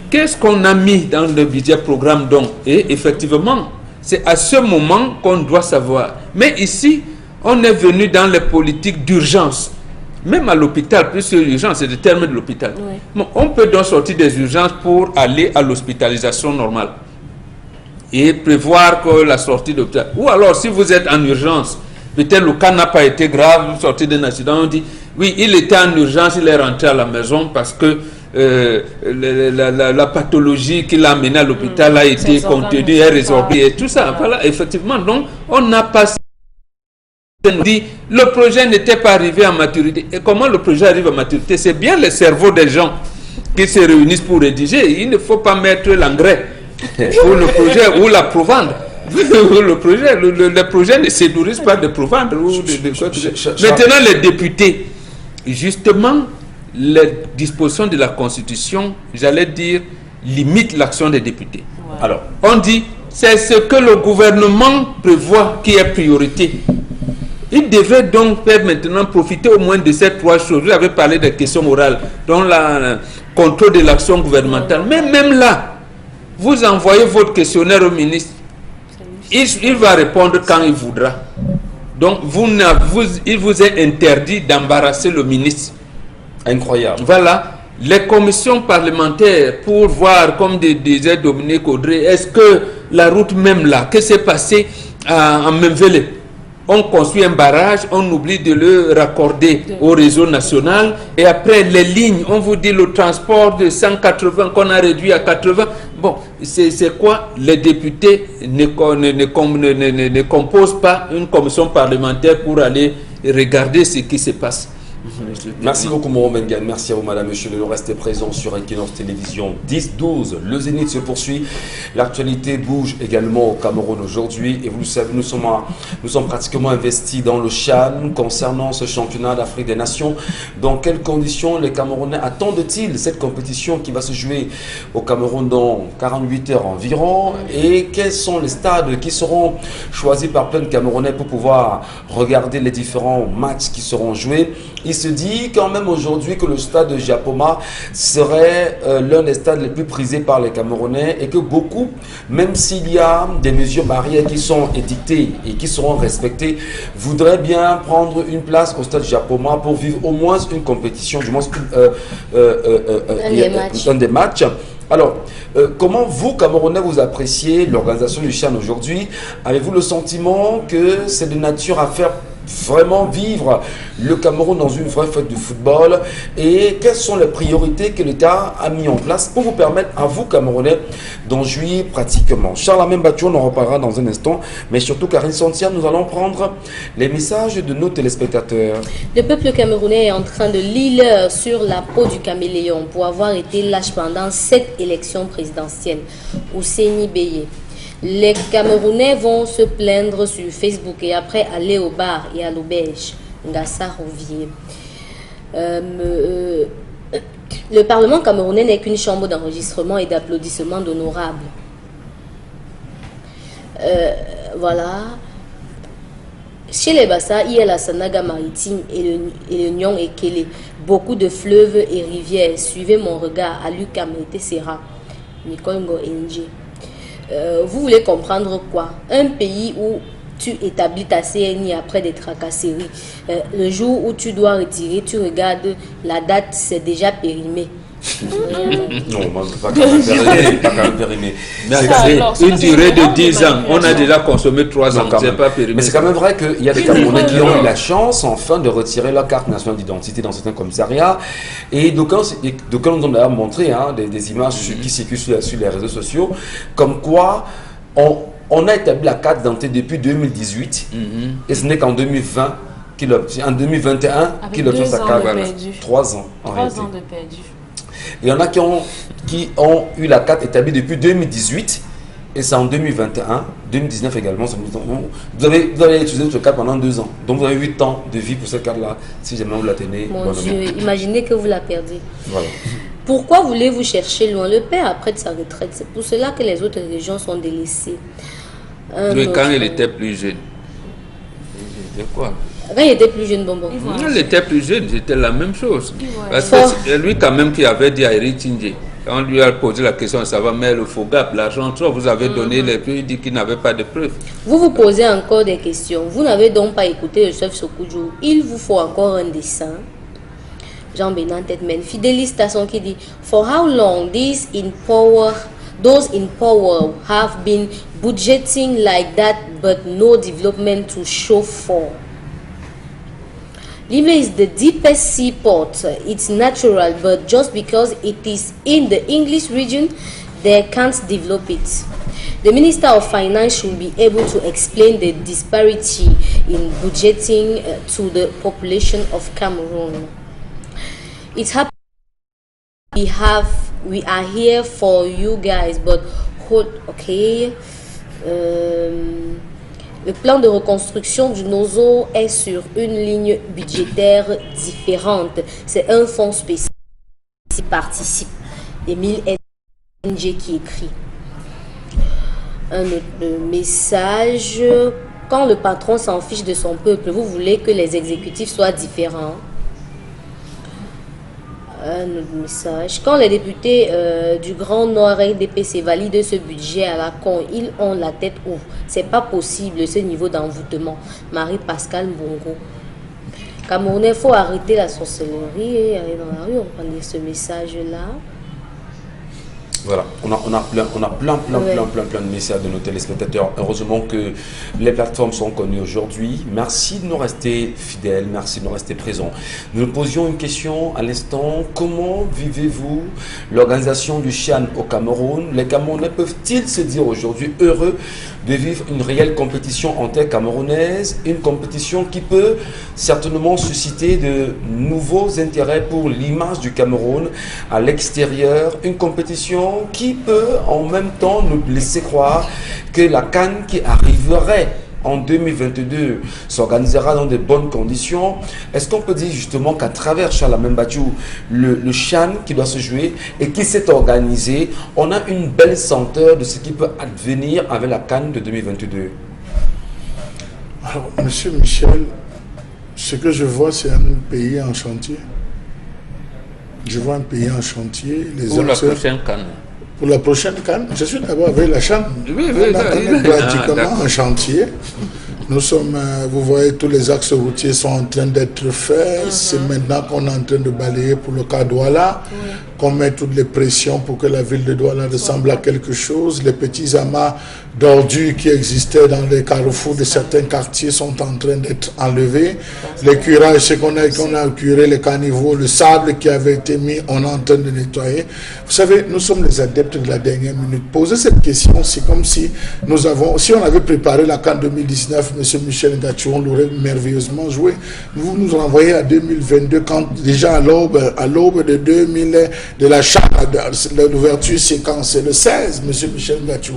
Qu'est-ce qu'on a mis dans le budget programme donc? Et effectivement, c'est à ce moment qu'on doit savoir. Mais ici, on est venu dans les politiques d'urgence. Même à l'hôpital, puisque l'urgence, c'est le terme de l'hôpital. Oui. Bon, on peut donc sortir des urgences pour aller à l'hospitalisation normale. Et prévoir que la sortie de l'hôpital. Ou alors, si vous êtes en urgence, peut-être le cas n'a pas été grave, vous sortez d'un accident, on dit, oui, il était en urgence, il est rentré à la maison parce que la pathologie qui l'a amené à l'hôpital a été contenue et résorbée et tout ça. Voilà, effectivement, donc, on n'a pas... On dit, le projet n'était pas arrivé à maturité. Et comment le projet arrive à maturité? C'est bien le cerveau des gens qui se réunissent pour rédiger. Il ne faut pas mettre l'engrais pour le projet ou la provendre. Le projet ne se nourrissent pas de provendre. Maintenant, les députés, justement, les dispositions de la Constitution, j'allais dire, limitent l'action des députés. Ouais. Alors, on dit, c'est ce que le gouvernement prévoit qui est priorité. Il devrait donc faire maintenant profiter au moins de ces 3 choses. Vous avez parlé des questions orales, dont le contrôle de l'action gouvernementale. Mais même là, vous envoyez votre questionnaire au ministre. Il va répondre quand il voudra. Donc, il vous est interdit d'embarrasser le ministre. Incroyable. Voilà. Les commissions parlementaires pour voir, comme disait Dominique Audrey, est-ce que la route même là, que s'est passé en Memvele? On construit un barrage, on oublie de le raccorder au réseau national. Et après, les lignes, on vous dit le transport de 180 qu'on a réduit à 80. Bon, c'est quoi? Les députés ne composent pas une commission parlementaire pour aller regarder ce qui se passe. Merci beaucoup, Moro Mengan. Merci à vous, madame, monsieur, de nous rester présents sur Equinox Télévision 10-12. Le Zénith se poursuit. L'actualité bouge également au Cameroun aujourd'hui. Et vous le savez, nous sommes pratiquement investis dans le CHAN concernant ce championnat d'Afrique des Nations. Dans quelles conditions les Camerounais attendent-ils cette compétition qui va se jouer au Cameroun dans 48 heures environ? Et quels sont les stades qui seront choisis par plein de Camerounais pour pouvoir regarder les différents matchs qui seront joués? Il se dit quand même aujourd'hui que le stade de Japoma serait l'un des stades les plus prisés par les Camerounais et que beaucoup, même s'il y a des mesures barrières qui sont édictées et qui seront respectées, voudraient bien prendre une place au stade Japoma pour vivre au moins une compétition, du moins un des matchs. Alors, comment vous, Camerounais, vous appréciez l'organisation du CHAN aujourd'hui? Avez-vous le sentiment que c'est de nature à faire vraiment vivre le Cameroun dans une vraie fête de football? Et quelles sont les priorités que l'État a mis en place pour vous permettre à vous, Camerounais, d'en jouir pratiquement? Charles Battu, on en reparlera dans un instant, mais surtout Karine Santia, nous allons prendre les messages de nos téléspectateurs. Le peuple camerounais est en train de lire sur la peau du caméléon pour avoir été lâche pendant 7 élections présidentielles. Ousseini Beye. Les Camerounais vont se plaindre sur Facebook et après aller au bar et à l'auberge. Ngassa Rouvier. Le Parlement camerounais n'est qu'une chambre d'enregistrement et d'applaudissements d'honorables. Voilà. Chez les Bassa, il y a la Sanaga maritime et le Nyon et Kélé. Beaucoup de fleuves et rivières. Suivez mon regard à Lucam et Tessera. Nikongo NG. Vous voulez comprendre quoi? Un pays où tu établis ta CNI après des tracasseries. Le jour où tu dois retirer, tu regardes la date, c'est déjà périmé. Non, pas quand même périmé. Une durée de 10 ans. On a déjà consommé 3 ans. C'est pas périmé. Mais c'est quand même vrai qu'il y a des Camerounais qui ont eu la chance, enfin, de retirer leur carte nationale d'identité dans certains commissariats. Et d'aucuns nous ont d'ailleurs montré des images qui circulent sur les réseaux sociaux, comme quoi on a établi la carte d'identité depuis 2018, et ce n'est qu'en 2020 en 2021 qu'il obtient sa carte. 3 ans en réalité. 3 ans de perdu. Il y en a qui ont eu la carte établie depuis 2018 et c'est en 2021, 2019 également. Vous avez utilisé votre carte pendant 2 ans. Donc vous avez 8 ans de vie pour cette carte-là. Si jamais vous la tenez. Mon Dieu, imaginez que vous la perdez. Voilà. Pourquoi voulez-vous chercher loin? Le père après de sa retraite. C'est pour cela que les autres régions sont délaissées. Quand il était plus jeune. C'était quoi? Quand il était plus jeune, bonbon. Il était plus jeune, c'était la même chose. Parce que c'est lui quand même qui avait dit à Eric Tindje, on lui a posé la question de savoir, mais le FOGAP, l'argent, vous avez donné les preuves, il dit qu'il n'avait pas de preuves. Vous vous posez encore des questions. Vous n'avez donc pas écouté le chef Sokoudjou. Il vous faut encore un dessin. Jean-Bénin Tetmen, fidéliste station qui dit, for how long those in power have been budgeting like that but no development to show for? Lime is the deepest seaport. It's natural, but just because it is in the English region, they can't develop it. The Minister of Finance should be able to explain the disparity in budgeting to the population of Cameroon. It happens we are here for you guys, but okay. Le plan de reconstruction du Nozo est sur une ligne budgétaire différente. C'est un fonds spécial qui participe. Émile NG qui écrit. Un autre message. Quand le patron s'en fiche de son peuple, vous voulez que les exécutifs soient différents? Un autre message. Quand les députés du Grand Nord RDPC valident ce budget à la con, ils ont la tête haute. C'est pas possible ce niveau d'envoûtement. Marie-Pascale Mbongo. Camerounais, il faut arrêter la sorcellerie et aller dans la rue. On va lire ce message-là. Voilà, on a plein de messages de nos téléspectateurs. Heureusement que les plateformes sont connues aujourd'hui. Merci de nous rester fidèles, merci de nous rester présents. Nous posions une question à l'instant. Comment vivez-vous l'organisation du CHAN au Cameroun? Les Camerounais peuvent-ils se dire aujourd'hui heureux de vivre une réelle compétition en terre camerounaise, une compétition qui peut certainement susciter de nouveaux intérêts pour l'image du Cameroun à l'extérieur, une compétition qui peut en même temps nous laisser croire que la CAN qui arriverait en 2022 s'organisera dans de bonnes conditions. Est-ce qu'on peut dire justement qu'à travers Charlemagne Badjou, le CHAN qui doit se jouer et qui s'est organisé, on a une belle senteur de ce qui peut advenir avec la CAN de 2022? Alors, Monsieur Michel, ce que je vois, c'est un pays en chantier. Je vois un pays en chantier. Pour la prochaine CAN. Pour la prochaine CAN, je suis d'abord avec la CHAN. Oui, on est pratiquement en chantier. Nous sommes, vous voyez, tous les axes routiers sont en train d'être faits. C'est maintenant qu'on est en train de balayer pour le cas Douala, qu'on met toutes les pressions pour que la ville de Douala ressemble à quelque chose. Les petits amas d'ordures qui existaient dans les carrefours de certains quartiers sont en train d'être enlevés. Les curages, ce qu'on a curé, les caniveaux, le sable qui avait été mis, on est en train de nettoyer. Vous savez, nous sommes les adeptes de la dernière minute. Poser cette question, c'est comme si si on avait préparé la CAN 2019, M. Michel Ngathie, on l'aurait merveilleusement joué. Vous nous renvoyez à 2022, quand déjà à l'aube de la CHAN, l'ouverture séquence, c'est le 16, M. Michel Ngathie.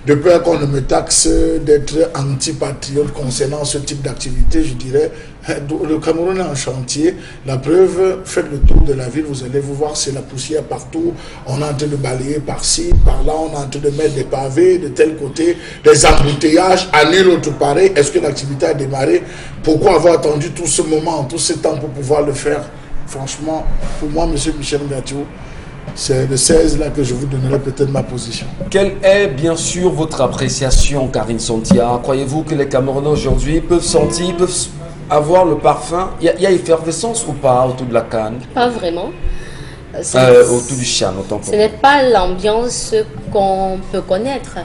De peur qu'on ne me taxe d'être anti-patriote concernant ce type d'activité, je dirais, le Cameroun est en chantier. La preuve, faites le tour de la ville, vous allez vous voir, c'est la poussière partout. On est en train de balayer par-ci, par-là, on est en train de mettre des pavés de tel côté, des embouteillages, à nul autre pareil. Est-ce que l'activité a démarré? Pourquoi avoir attendu tout ce moment, tout ce temps pour pouvoir le faire? Franchement, pour moi, M. Michel Ngathie, c'est le 16 là que je vous donnerai peut-être ma position. Quelle est bien sûr votre appréciation, Karine Sontia? Croyez-vous que les Camerounais aujourd'hui peuvent sentir, peuvent avoir le parfum? Il y a effervescence ou pas autour de la CAN? Pas vraiment. Autour du CHAN, autant pour Ce n'est pas l'ambiance qu'on peut connaître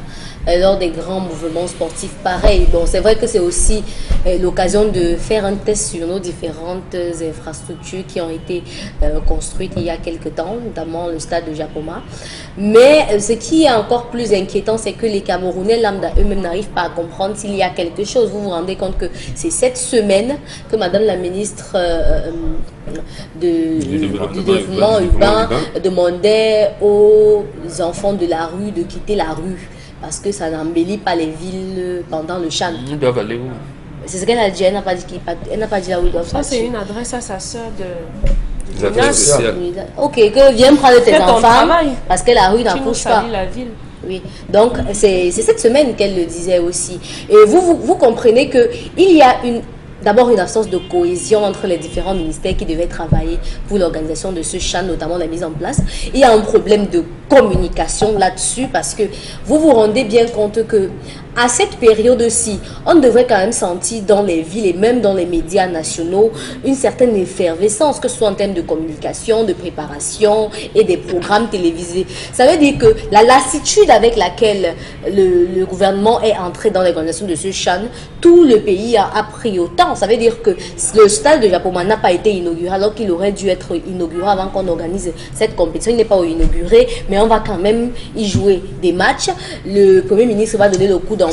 lors des grands mouvements sportifs pareils. Bon, c'est vrai que c'est aussi l'occasion de faire un test sur nos différentes infrastructures qui ont été construites il y a quelques temps, notamment le stade de Japoma. Mais ce qui est encore plus inquiétant, c'est que les Camerounais lambda eux-mêmes n'arrivent pas à comprendre s'il y a quelque chose. Vous vous rendez compte que c'est cette semaine que Madame la ministre du développement urbain demandait aux enfants de la rue de quitter la rue parce que ça n'embellit pas les villes pendant le CHAN. Ils doivent aller où? C'est ce qu'elle a dit, elle n'a pas dit là où ils doivent Ça, c'est partir. une adresse à sa sœur de... Les affaires sociales. Ok, que viens prendre tes Fais ton enfants travail. parce que la rue Tu nous n'accouche pas. salis la ville. Oui, donc c'est cette semaine qu'elle le disait aussi. Et vous comprenez qu'il y a d'abord une absence de cohésion entre les différents ministères qui devaient travailler pour l'organisation de ce CHAN, notamment la mise en place. Il y a un problème de communication là-dessus parce que vous vous rendez bien compte que à cette période-ci, on devrait quand même sentir dans les villes et même dans les médias nationaux une certaine effervescence, que ce soit en termes de communication, de préparation et des programmes télévisés. Ça veut dire que la lassitude avec laquelle le gouvernement est entré dans l'organisation de ce CHAN, tout le pays a pris autant. Ça veut dire que le stade de Japoma n'a pas été inauguré alors qu'il aurait dû être inauguré avant qu'on organise cette compétition. Il n'est pas inauguré, mais on va quand même y jouer des matchs. Le Premier ministre va donner le coup d'envoi.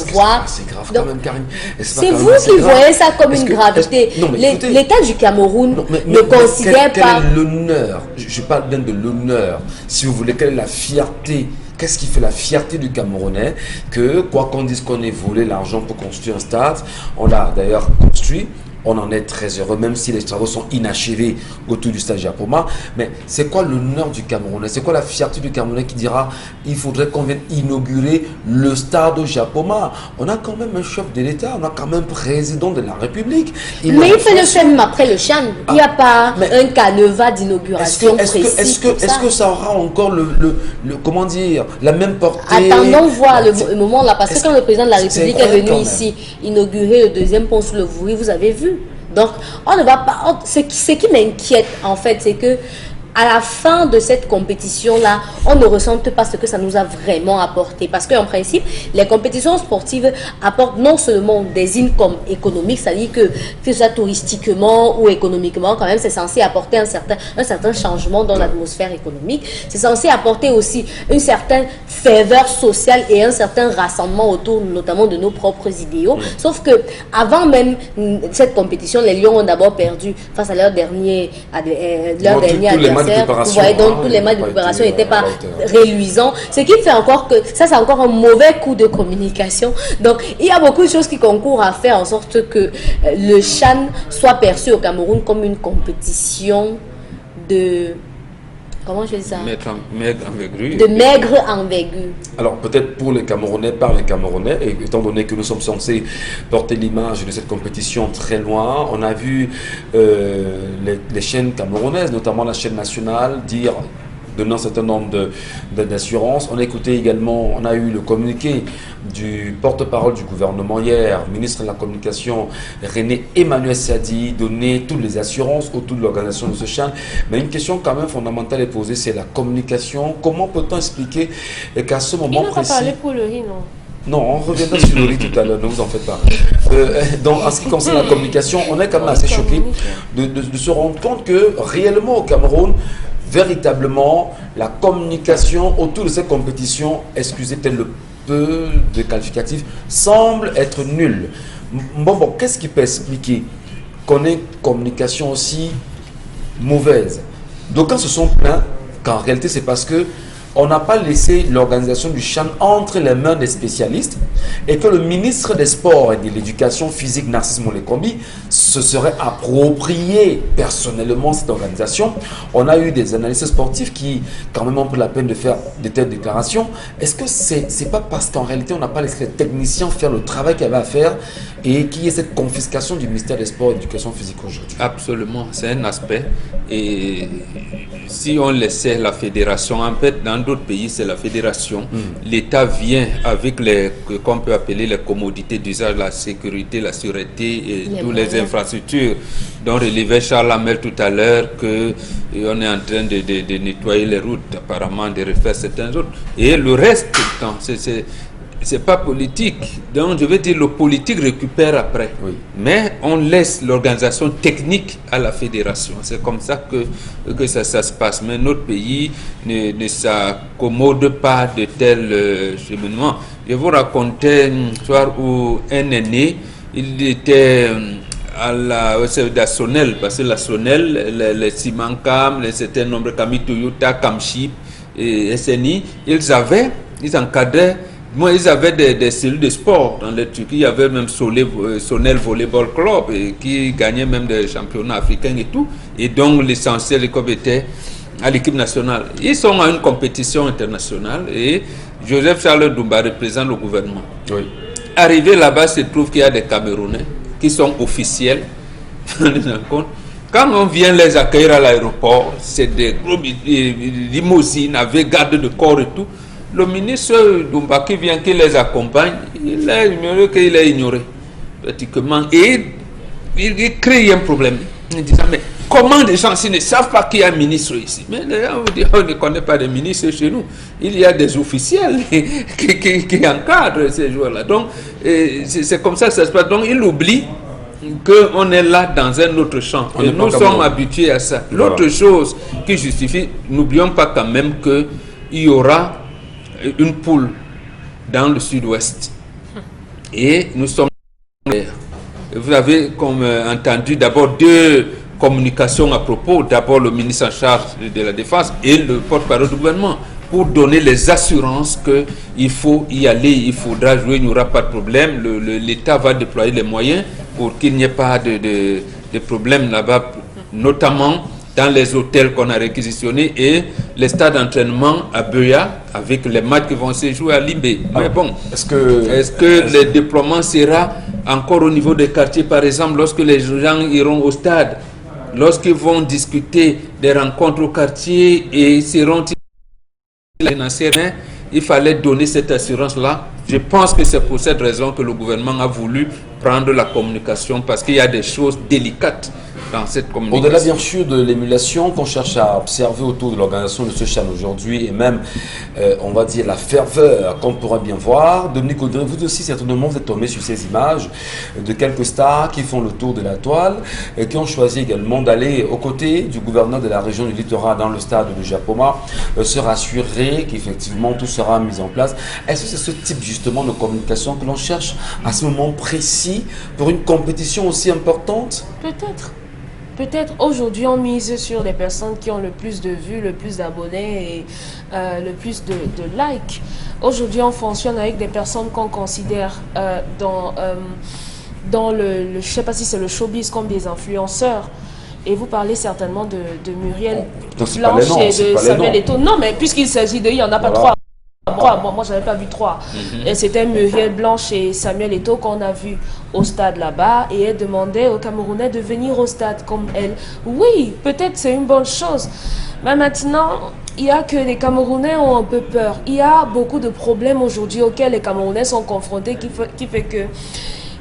C'est grave quand même, Karine. C'est vous qui voyez ça comme une gravité. L'État du Cameroun ne considère pas... Quel est l'honneur? Je parle bien de l'honneur. Si vous voulez, quelle est la fierté? Qu'est-ce qui fait la fierté du Camerounais? Que, quoi qu'on dise qu'on ait volé l'argent pour construire un stade, on l'a d'ailleurs construit. On en est très heureux, même si les travaux sont inachevés autour du stade Japoma. Mais c'est quoi l'honneur du Camerounais? C'est quoi la fierté du Camerounais qui dira il faudrait qu'on vienne inaugurer le stade Japoma? On a quand même un chef de l'État, on a quand même un président de la République. Mais il fait le faire même après le CHAN. Il n'y a pas un canevas d'inauguration précis. Est-ce que ça aura encore comment dire, la même portée? Attendons voir le moment là, parce que quand le président de la République est venu ici inaugurer le deuxième pont sur le Vouri, vous avez vu. Donc, on ne va pas. Ce qui m'inquiète, en fait, c'est que à la fin de cette compétition-là, on ne ressente pas ce que ça nous a vraiment apporté. Parce qu'en principe, les compétitions sportives apportent non seulement des incomes économiques, c'est-à-dire que ce soit touristiquement ou économiquement, quand même, c'est censé apporter un certain changement dans l'atmosphère économique. C'est censé apporter aussi une certaine ferveur sociale et un certain rassemblement autour, notamment de nos propres idéaux. Sauf que avant même cette compétition, les Lions ont d'abord perdu face à leur dernier adversaire. Vous voyez, donc tous les matchs de préparation n'étaient pas réluisants. Ce qui fait encore que ça, c'est encore un mauvais coup de communication. Donc, il y a beaucoup de choses qui concourent à faire en sorte que le CHAN soit perçu au Cameroun comme une compétition de... Comment je dis ça? Maigre envergure. De maigre envergure. Alors peut-être pour les Camerounais, par les Camerounais, et étant donné que nous sommes censés porter l'image de cette compétition très loin, on a vu les chaînes camerounaises, notamment la chaîne nationale, donnant un certain nombre d'assurances. On a écouté également, on a eu le communiqué du porte-parole du gouvernement hier, ministre de la Communication, René Emmanuel Sadi, donner toutes les assurances autour de l'organisation de ce CHAN. Mais une question quand même fondamentale est posée, c'est la communication. Comment peut-on expliquer qu'à ce moment précis... Il n'a pas parlé pour le riz, non? Non, on reviendra sur le riz tout à l'heure, ne vous en faites pas. Donc, en ce qui concerne la communication, on est quand même assez choqué de se rendre compte que réellement au Cameroun, véritablement, la communication autour de cette compétition, excusez peut-être le peu de qualificatifs, semble être nulle. Bon, qu'est-ce qui peut expliquer qu'on ait une communication aussi mauvaise? D'aucuns se sont plaints qu'en réalité, c'est parce que on n'a pas laissé l'organisation du CHAN entre les mains des spécialistes et que le ministre des Sports et de l'Éducation physique, Narcisse Molekombi, se serait approprié personnellement cette organisation. On a eu des analystes sportifs qui, quand même, ont pris la peine de faire de telles déclarations. Est-ce que c'est pas parce qu'en réalité, on n'a pas laissé les techniciens faire le travail qu'il y avait à faire et qu'il y ait cette confiscation du ministère des Sports et de l'Éducation physique aujourd'hui? Absolument, c'est un aspect. Et si on laissait la fédération, en fait, dans d'autres pays, c'est la fédération. L'État vient avec qu'on peut appeler les commodités d'usage, la sécurité, la sûreté et toutes les infrastructures dont relevait Charles Hamel tout à l'heure qu'on est en train de nettoyer les routes, apparemment de refaire certaines autres. Et le reste du temps, c'est pas politique. Donc, je veux dire, le politique récupère après. Oui. Mais on laisse l'organisation technique à la fédération. C'est comme ça que ça se passe. Mais notre pays ne s'accommode pas de tels cheminements. Je vous racontais une histoire où un aîné, il était à la Sonel, parce que la Sonel, les Simancam, les certain nombre de Kami Toyota, Kamship et SNI, ils encadraient. Moi, ils avaient des cellules de sport dans les trucs. Il y avait même Sonel Volleyball Club qui gagnait même des championnats africains et tout. Et donc, l'essentiel des clubs était à l'équipe nationale. Ils sont à une compétition internationale et Joseph Charles Doumbia représente le gouvernement. Oui. Arrivé là-bas, il se trouve qu'il y a des Camerounais qui sont officiels. Quand on vient les accueillir à l'aéroport, c'est des gros limousines avec garde de corps et tout. Le ministre Doumbia qui vient, qui les accompagne, il a ignoré qu'il a ignoré pratiquement. Et il crée un problème. Il dit, mais comment des gens ne savent pas qu'il y a un ministre ici? Mais les gens vous disent, on ne connaît pas de ministre chez nous. Il y a des officiels qui encadrent ces joueurs-là. Donc, c'est comme ça que ça se passe. Donc, il oublie qu'on est là dans un autre champ. Et nous sommes habitués à ça. L'autre chose qui justifie, n'oublions pas quand même qu'il y aura une poule dans le sud-ouest. Et nous sommes... Vous avez comme entendu d'abord deux communications à propos. D'abord le ministre en charge de la Défense et le porte-parole du gouvernement pour donner les assurances qu'il faut y aller, il faudra jouer, il n'y aura pas de problème. L'État va déployer les moyens pour qu'il n'y ait pas de problème là-bas, notamment dans les hôtels qu'on a réquisitionnés et les stades d'entraînement à Buea avec les matchs qui vont se jouer à Limbé. Mais bon, est-ce que le déploiement sera encore au niveau des quartiers, par exemple, lorsque les gens iront au stade, lorsqu'ils vont discuter des rencontres au quartier et seront il fallait donner cette assurance-là. Je pense que c'est pour cette raison que le gouvernement a voulu prendre la communication parce qu'il y a des choses délicates dans cette communication. Au-delà bien sûr de l'émulation qu'on cherche à observer autour de l'organisation de ce CHAN aujourd'hui et même, on va dire, la ferveur qu'on pourra bien voir, Dominique Audrey, vous aussi certainement vous êtes tombé sur ces images de quelques stars qui font le tour de la toile et qui ont choisi également d'aller aux côtés du gouverneur de la région du littoral dans le stade de Japoma, se rassurer qu'effectivement tout sera mis en place. Est-ce que c'est ce type justement de communication que l'on cherche à ce moment précis pour une compétition aussi importante? Peut-être. Peut-être aujourd'hui on mise sur les personnes qui ont le plus de vues, le plus d'abonnés et le plus de likes. Aujourd'hui on fonctionne avec des personnes qu'on considère dans le, je ne sais pas si c'est le showbiz, comme des influenceurs. Et vous parlez certainement de Muriel Blanche et de Samuel Eto'o. Non, mais puisqu'il s'agit de, il n'y en a pas trois. Moi, je n'avais pas vu trois. Et c'était Muriel Blanche et Samuel Eto'o qu'on a vu au stade là-bas. Et elle demandait aux Camerounais de venir au stade comme elle. Oui, peut-être c'est une bonne chose. Mais maintenant, il y a que les Camerounais ont un peu peur. Il y a beaucoup de problèmes aujourd'hui auxquels les Camerounais sont confrontés qui fait que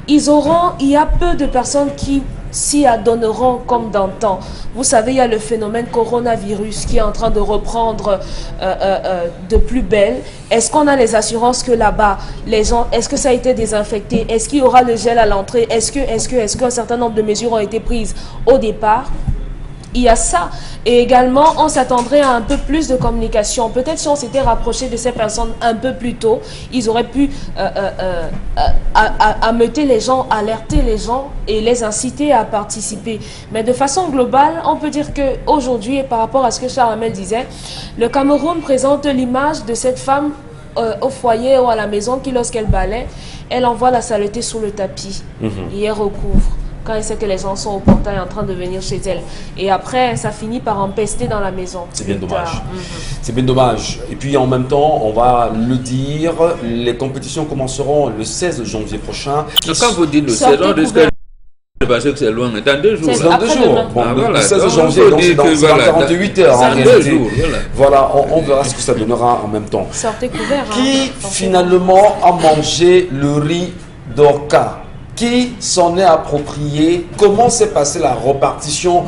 il y a peu de personnes qui s'y adonneront comme d'antan. Vous savez, il y a le phénomène coronavirus qui est en train de reprendre de plus belle. Est-ce qu'on a les assurances que là-bas, les gens, est-ce que ça a été désinfecté? Est-ce qu'il y aura le gel à l'entrée? Est-ce qu'un certain nombre de mesures ont été prises au départ? Il y a ça. Et également, on s'attendrait à un peu plus de communication. Peut-être si on s'était rapproché de ces personnes un peu plus tôt, ils auraient pu ameuter les gens, alerter les gens et les inciter à participer. Mais de façon globale, on peut dire qu'aujourd'hui, et par rapport à ce que Charles Hamel disait, le Cameroun présente l'image de cette femme au foyer ou à la maison qui, lorsqu'elle balaie, elle envoie la saleté sous le tapis et elle recouvre. Quand elle sait que les gens sont au portail en train de venir chez elle. Et après, ça finit par empester dans la maison. C'est bien dommage. C'est bien dommage. Et puis en même temps, on va le dire, les compétitions commenceront le 16 janvier prochain. Quand vous dites le 16, on risque de passer que c'est loin. Dans 2 jours. C'est dans 2 jours. Bon, voilà. Le 16 janvier, donc c'est dans 48 heures en réalité. Voilà, on verra ce que ça donnera en même temps. Sortez couvert. Qui finalement a mangé le riz d'Orca? Qui s'en est approprié? Comment s'est passée la répartition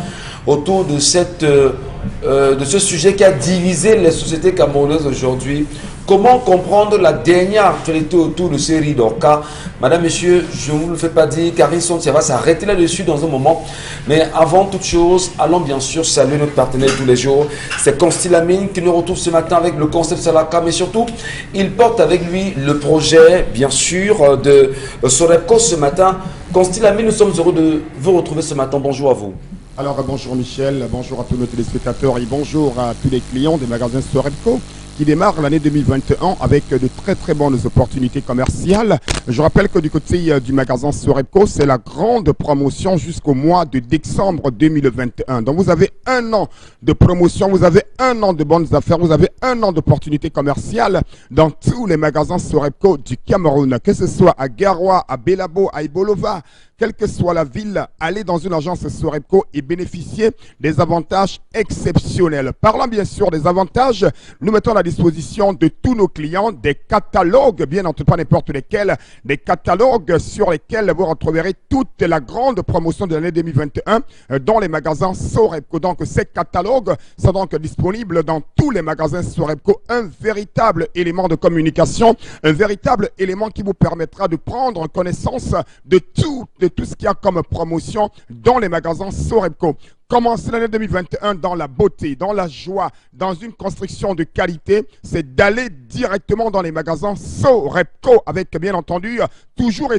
autour de ce sujet qui a divisé les sociétés camerounaises aujourd'hui? Comment comprendre la dernière actualité autour de ces riz d'Orca? Madame, Monsieur, je ne vous le fais pas dire, Karine Sontia va s'arrêter là-dessus dans un moment. Mais avant toute chose, allons bien sûr saluer notre partenaire tous les jours. C'est Constellamine qui nous retrouve ce matin avec le concept Salaka. Mais surtout, il porte avec lui le projet, bien sûr, de Sorepco ce matin. Constellamine, nous sommes heureux de vous retrouver ce matin. Bonjour à vous. Alors, bonjour Michel, bonjour à tous nos téléspectateurs et bonjour à tous les clients des magasins Sorepco qui démarre l'année 2021 avec de très bonnes opportunités commerciales. Je rappelle que du côté du magasin Sorepco, c'est la grande promotion jusqu'au mois de décembre 2021. Donc vous avez un an de promotion, vous avez un an de bonnes affaires, vous avez un an d'opportunités commerciales dans tous les magasins Sorepco du Cameroun, que ce soit à Garoua, à Belabo, à Ibolova, quelle que soit la ville, allez dans une agence Sorepco et bénéficiez des avantages exceptionnels. Parlant bien sûr des avantages, nous mettons à la disposition de tous nos clients des catalogues, bien entendu pas n'importe lesquels, des catalogues sur lesquels vous retrouverez toute la grande promotion de l'année 2021 dans les magasins Sorepco. Donc ces catalogues sont donc disponibles dans tous les magasins Sorepco. Un véritable élément de communication, un véritable élément qui vous permettra de prendre connaissance de tout ce qu'il y a comme promotion dans les magasins Sorepco. Commencer l'année 2021 dans la beauté, dans la joie, dans une construction de qualité, c'est d'aller directement dans les magasins Sorepco avec bien entendu toujours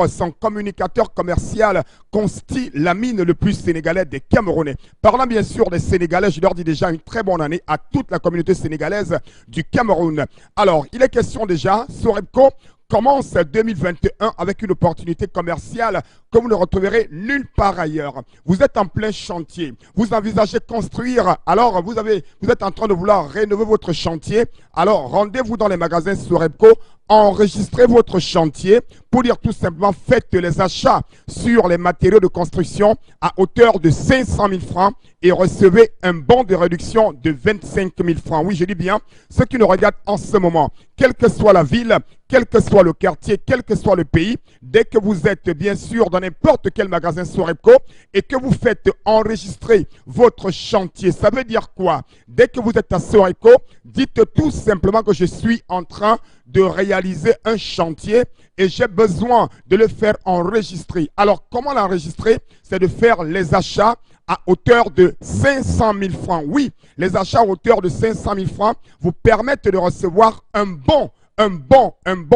son communicateur commercial Consti Lamine, le plus sénégalais des Camerounais. Parlant bien sûr des Sénégalais, je leur dis déjà une très bonne année à toute la communauté sénégalaise du Cameroun. Alors, il est question déjà, Sorepco commence 2021 avec une opportunité commerciale que vous ne retrouverez nulle part ailleurs. Vous êtes en plein chantier, vous envisagez construire, alors vous êtes en train de vouloir rénover votre chantier, alors rendez-vous dans les magasins Sorepco enregistrez votre chantier, pour dire tout simplement, faites les achats sur les matériaux de construction à hauteur de 500 000 francs et recevez un bon de réduction de 25 000 francs. Oui, je dis bien, ceux qui nous regardent en ce moment, quelle que soit la ville, quel que soit le quartier, quel que soit le pays, dès que vous êtes bien sûr dans n'importe quel magasin Sorebco et que vous faites enregistrer votre chantier, ça veut dire quoi? Dès que vous êtes à Sorebco, dites tout simplement que je suis en train de réaliser un chantier et j'ai besoin de le faire enregistrer. Alors, comment l'enregistrer? C'est de faire les achats à hauteur de 500 000 francs. Oui, les achats à hauteur de 500 000 francs vous permettent de recevoir un bon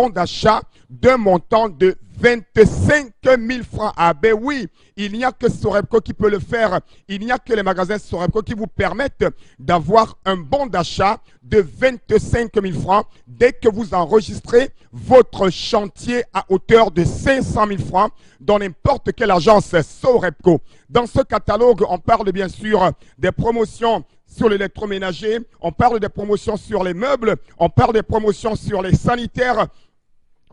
d'achat d'un montant de 25 000 francs. Ah ben oui, il n'y a que Sorebco qui peut le faire. Il n'y a que les magasins Sorebco qui vous permettent d'avoir un bon d'achat de 25 000 francs dès que vous enregistrez votre chantier à hauteur de 500 000 francs dans n'importe quelle agence Sorebco. Dans ce catalogue, on parle bien sûr des promotions sur l'électroménager, on parle des promotions sur les meubles, on parle des promotions sur les sanitaires,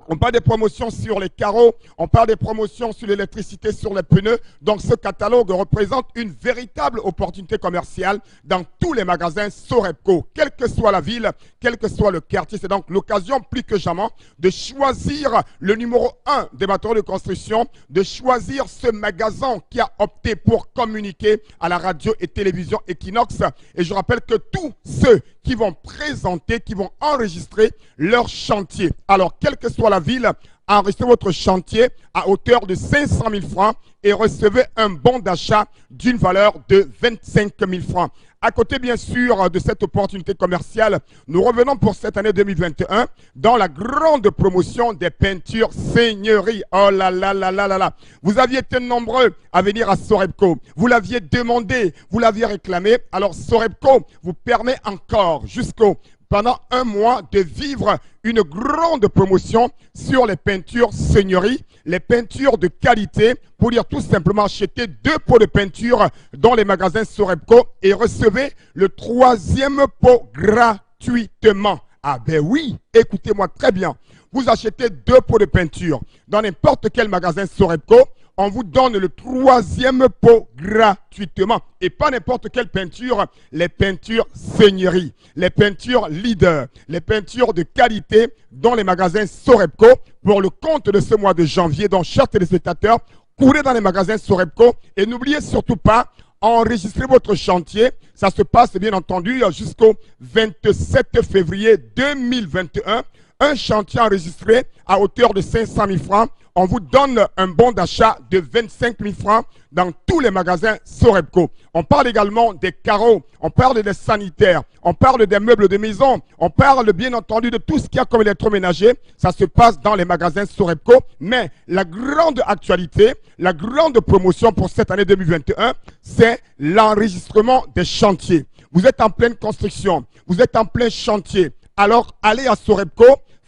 on parle des promotions sur les carreaux, on parle des promotions sur l'électricité, sur les pneus. Donc ce catalogue représente une véritable opportunité commerciale dans tous les magasins Sorebco, quelle que soit la ville, quel que soit le quartier. C'est donc l'occasion plus que jamais de choisir le numéro 1 des matériaux de construction, de choisir ce magasin qui a opté pour communiquer à la radio et télévision Equinox. Et je rappelle que tous ceux qui vont présenter, qui vont enregistrer leur chantier. Alors, quelle que soit la ville, enregistrez votre chantier à hauteur de 500 000 francs et recevez un bon d'achat d'une valeur de 25 000 francs. À côté, bien sûr, de cette opportunité commerciale, nous revenons pour cette année 2021 dans la grande promotion des peintures Seigneurie. Oh là là là là là là. Vous aviez été nombreux à venir à Sorebco. Vous l'aviez demandé, vous l'aviez réclamé. Alors Sorebco vous permet encore pendant un mois de vivre une grande promotion sur les peintures Seigneurie, les peintures de qualité, pour dire tout simplement acheter 2 pots de peinture dans les magasins Sorebco et recevez le 3e pot gratuitement. Ah ben oui, écoutez-moi très bien. Vous achetez 2 pots de peinture dans n'importe quel magasin Sorebco, on vous donne le 3e pot gratuitement. Et pas n'importe quelle peinture, les peintures Seigneurie, les peintures leader, les peintures de qualité dans les magasins Sorebco pour le compte de ce mois de janvier. Donc, chers téléspectateurs, courez dans les magasins Sorebco et n'oubliez surtout pas, enregistrez votre chantier. Ça se passe bien entendu jusqu'au 27 février 2021. Un chantier enregistré à hauteur de 500 000 francs. On vous donne un bon d'achat de 25 000 francs dans tous les magasins Sorebco. On parle également des carreaux, on parle des sanitaires, on parle des meubles de maison, on parle bien entendu de tout ce qu'il y a comme électroménager. Ça se passe dans les magasins Sorebco. Mais la grande actualité, la grande promotion pour cette année 2021, c'est l'enregistrement des chantiers. Vous êtes en pleine construction, vous êtes en plein chantier. Alors allez à Sorebco,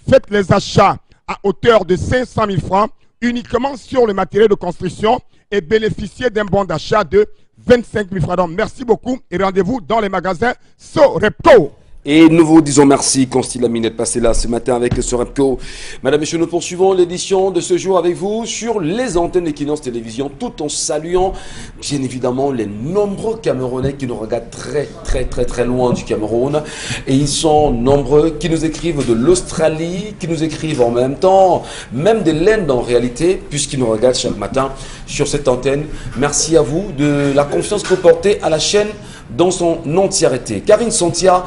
faites les achats à hauteur de 500 000 francs uniquement sur le matériel de construction et bénéficiez d'un bon d'achat de 25 000 francs. Donc, merci beaucoup et rendez-vous dans les magasins Sorebco. Et nous vous disons merci, Constille Lamine, d'être passé là ce matin avec Sorebco. Madame, Messieurs, nous poursuivons l'édition de ce jour avec vous sur les antennes d'Equinox Télévision, tout en saluant bien évidemment les nombreux Camerounais qui nous regardent très loin du Cameroun. Et ils sont nombreux qui nous écrivent de l'Australie, qui nous écrivent en même temps, même de l'Inde en réalité, puisqu'ils nous regardent chaque matin sur cette antenne. Merci à vous de la confiance que vous portez à la chaîne dans son entièreté. Karine Santia,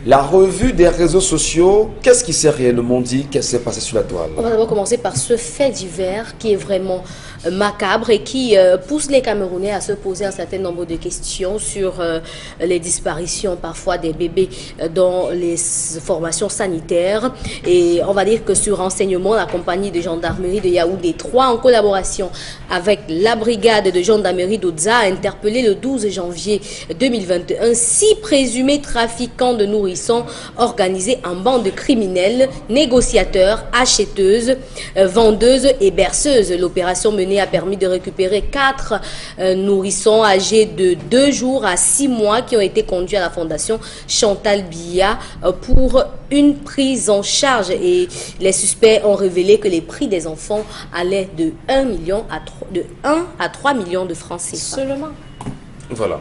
la revue des réseaux sociaux, qu'est-ce qui s'est réellement dit? Qu'est-ce qui s'est passé sur la toile? On va d'abord commencer par ce fait divers qui est vraiment macabre et qui pousse les Camerounais à se poser un certain nombre de questions sur les disparitions parfois des bébés dans les formations sanitaires. Et on va dire que sur renseignement, la compagnie de gendarmerie de Yaoundé 3, en collaboration avec la brigade de gendarmerie d'Odza, a interpellé le 12 janvier 2021 6 présumés trafiquants de nourrissons organisés en bande criminelle, négociateurs, acheteuses, vendeuses et berceuses. L'opération menée menée a permis de récupérer 4 nourrissons âgés de 2 jours à 6 mois qui ont été conduits à la fondation Chantal Biya pour une prise en charge. Et les suspects ont révélé que les prix des enfants allaient de 1 à 3 millions de francs CFA. Seulement. Voilà.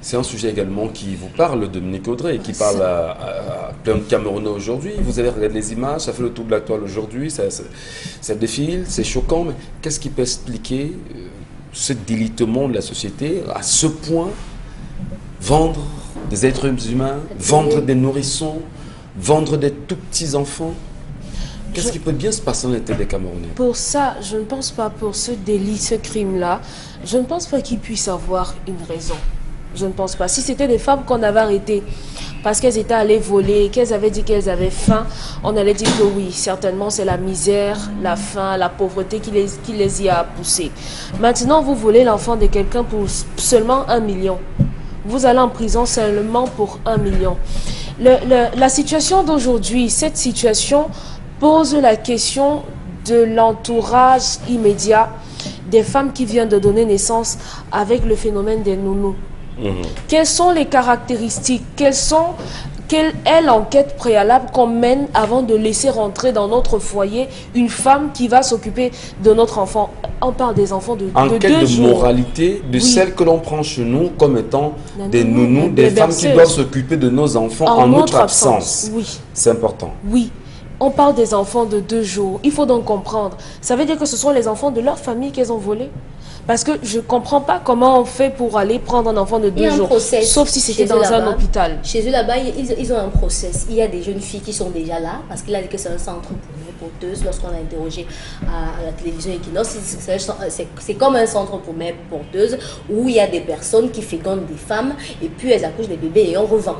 C'est un sujet également qui vous parle, Dominique Audrey, qui parle à plein de Camerounais aujourd'hui. Vous avez regardé les images, ça fait le tour de la toile aujourd'hui, ça défile, c'est choquant. Mais qu'est-ce qui peut expliquer ce délitement de la société à ce point? Vendre des êtres humains, vendre des nourrissons, vendre des tout petits enfants. Qu'est-ce qui peut bien se passer dans les têtes des Camerounais? Pour ça, je ne pense pas, pour ce délit, ce crime-là, je ne pense pas qu'il puisse avoir une raison. Je ne pense pas. Si c'était des femmes qu'on avait arrêtées parce qu'elles étaient allées voler, qu'elles avaient dit qu'elles avaient faim, on allait dire que oui, certainement c'est la misère, la faim, la pauvreté qui les y a poussées. Maintenant, vous volez l'enfant de quelqu'un pour seulement 1 million. Vous allez en prison seulement pour 1 million. La situation d'aujourd'hui, cette situation pose la question de l'entourage immédiat des femmes qui viennent de donner naissance avec le phénomène des nounous. Quelles sont les caractéristiques? Quelle est l'enquête préalable qu'on mène avant de laisser rentrer dans notre foyer une femme qui va s'occuper de notre enfant? On parle des enfants de 2 jours. Enquête de moralité de celles que l'on prend chez nous comme étant des nounous, des femmes qui doivent s'occuper de nos enfants en notre absence. Oui. C'est important. Oui. On parle des enfants de 2 jours. Il faut donc comprendre. Ça veut dire que ce sont les enfants de leur famille qu'elles ont volés? Parce que je ne comprends pas comment on fait pour aller prendre un enfant de 2 jours. Sauf si c'était dans un hôpital. Chez eux là-bas, ils ont un process. Il y a des jeunes filles qui sont déjà là, parce qu'il a dit que c'est un centre pour mères porteuses. Lorsqu'on a interrogé à la télévision Equinox, c'est comme un centre pour mères porteuses où il y a des personnes qui fécondent des femmes et puis elles accouchent des bébés et on revend.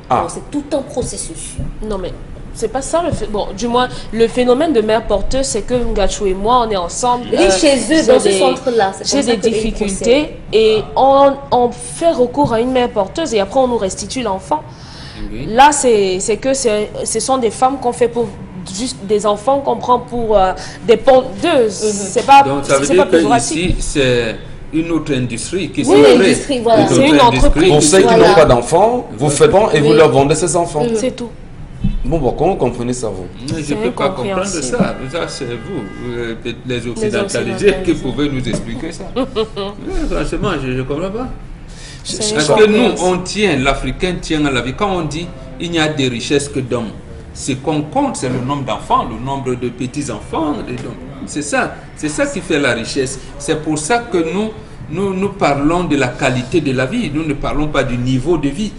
Donc c'est tout un processus. Non mais... c'est pas ça bon, du moins, le phénomène de mère porteuse, c'est que Ngachou et moi, on est ensemble. Et chez eux, dans ce centre-là, j'ai des difficultés et on fait recours à une mère porteuse et après on nous restitue l'enfant. Oui. Là, c'est que ce sont des femmes qu'on fait pour juste des enfants qu'on prend pour des porteuses. C'est pas. Donc ça veut dire que ici, c'est une autre industrie qui se crée. Voilà. C'est une entreprise. Pour ceux qui n'ont pas d'enfants, vous faites bon et vous leur vendez ces enfants. C'est tout. Bon, comment vous comprenez ça, vous? Je ne peux pas comprendre ça. Ça, c'est vous, les occidentalisés, qui pouvez nous expliquer ça. Franchement, je ne comprends pas. Parce que nous, on tient, l'Africain tient à la vie. Quand on dit il n'y a des richesses que d'hommes, ce qu'on compte, c'est le nombre d'enfants, le nombre de petits-enfants. C'est ça qui fait la richesse. C'est pour ça que nous parlons de la qualité de la vie. Nous ne parlons pas du niveau de vie.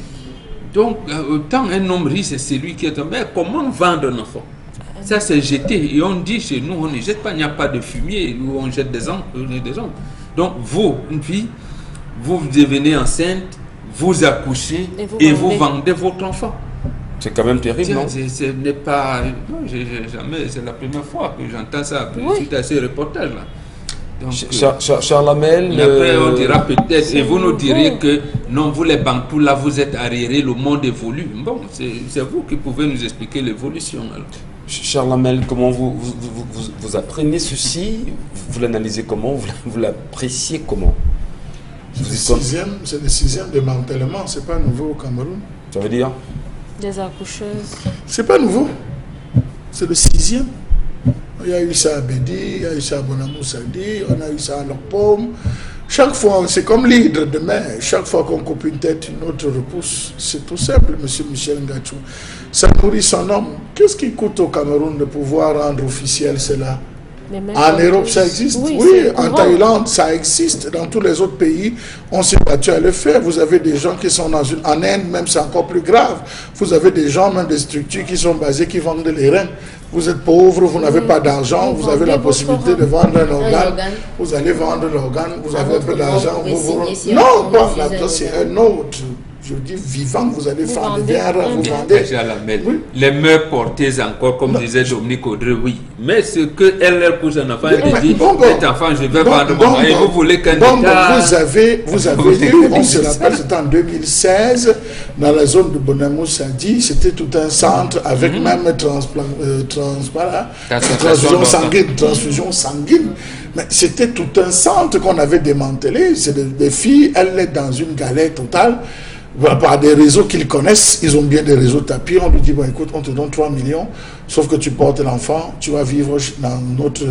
Donc, autant un homme riche, c'est celui qui est tombé. Comment vendre un enfant? Ça, c'est jeter. Et on dit chez nous, on ne jette pas, il n'y a pas de fumier où on jette des hommes. Donc, vous, une fille, vous devenez enceinte, vous accouchez et vous vendez votre enfant. C'est quand même terrible, non? Ce n'est pas... Non, jamais, c'est la première fois que j'entends ça suite à ces reportages-là. Charles Hamel, et après on dira peut-être, et vous nous direz que non, vous les Bantous là, vous êtes arriérés, le monde évolue. Bon, c'est vous qui pouvez nous expliquer l'évolution. Charles Hamel, comment vous apprenez ceci? Vous l'analysez comment? Vous l'appréciez comment? C'est le 6e démantèlement, c'est pas nouveau au Cameroun. Ça veut dire? Des accoucheuses. C'est pas nouveau, c'est le 6e. Il y a eu ça à Bédi, il y a eu ça à Bonamou Sadi, on a eu ça à Lopom. Chaque fois, c'est comme l'hydre de mer. Chaque fois qu'on coupe une tête, une autre repousse. C'est tout simple, monsieur Michel Ngachou. Ça nourrit son homme. Qu'est-ce qui coûte au Cameroun de pouvoir rendre officiel cela? En Europe, ça existe. Oui, en Thaïlande, ça existe. Dans tous les autres pays, on s'est battu à le faire. Vous avez des gens qui sont en Inde, même c'est encore plus grave. Vous avez des gens, même des structures qui sont basées, qui vendent les reins. Vous êtes pauvre, vous n'avez pas d'argent, vous avez la possibilité de vendre un organe. Vous allez vendre l'organe, vous avez un peu d'argent. Non, bon, là, c'est un autre. Je dis vivant, vous allez Vous faire des vendez. verres, vous vendez. Déjà la mêle. Oui. Les mœurs portées encore, comme disait Dominique Audrey, oui. Mais ce que elle pousse un enfant, elle Mais dit, bon, cet enfant, je vais vendre mon et vous voulez qu'un état... vous avez vu, on se rappelle, c'était en 2016, dans la zone de Bonamou-Sadi, c'était tout un centre avec même transfusion sanguine. Mais c'était tout un centre qu'on avait démantelé. C'est des filles, elles sont dans une galère totale. Par des réseaux qu'ils connaissent, ils ont bien des réseaux tapis. On lui dit, bon, écoute, on te donne 3 millions, sauf que tu portes l'enfant, tu vas vivre dans notre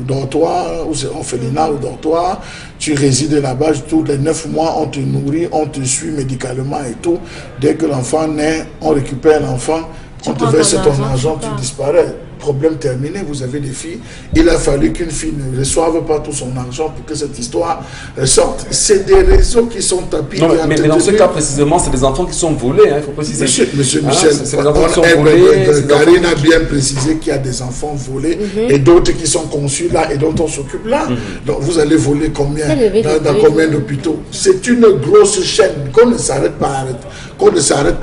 dortoir, ou c'est orphelinat ou dortoir, tu résides là-bas, tous les 9 mois, on te nourrit, on te suit médicalement et tout. Dès que l'enfant naît, on récupère l'enfant, on te verse ton argent, tu disparais. Problème terminé, vous avez des filles. Il a fallu qu'une fille ne reçoive pas tout son argent pour que cette histoire sorte. C'est des réseaux qui sont tapis. Non, mais dans ce cas précisément, c'est des enfants qui sont volés, il faut préciser. Monsieur Michel, c'est des enfants qui sont volés. Karine a bien précisé qu'il y a des enfants volés et d'autres qui sont conçus là et dont on s'occupe là. Donc vous allez voler combien dans combien d'hôpitaux? C'est une grosse chaîne qu'on ne s'arrête pas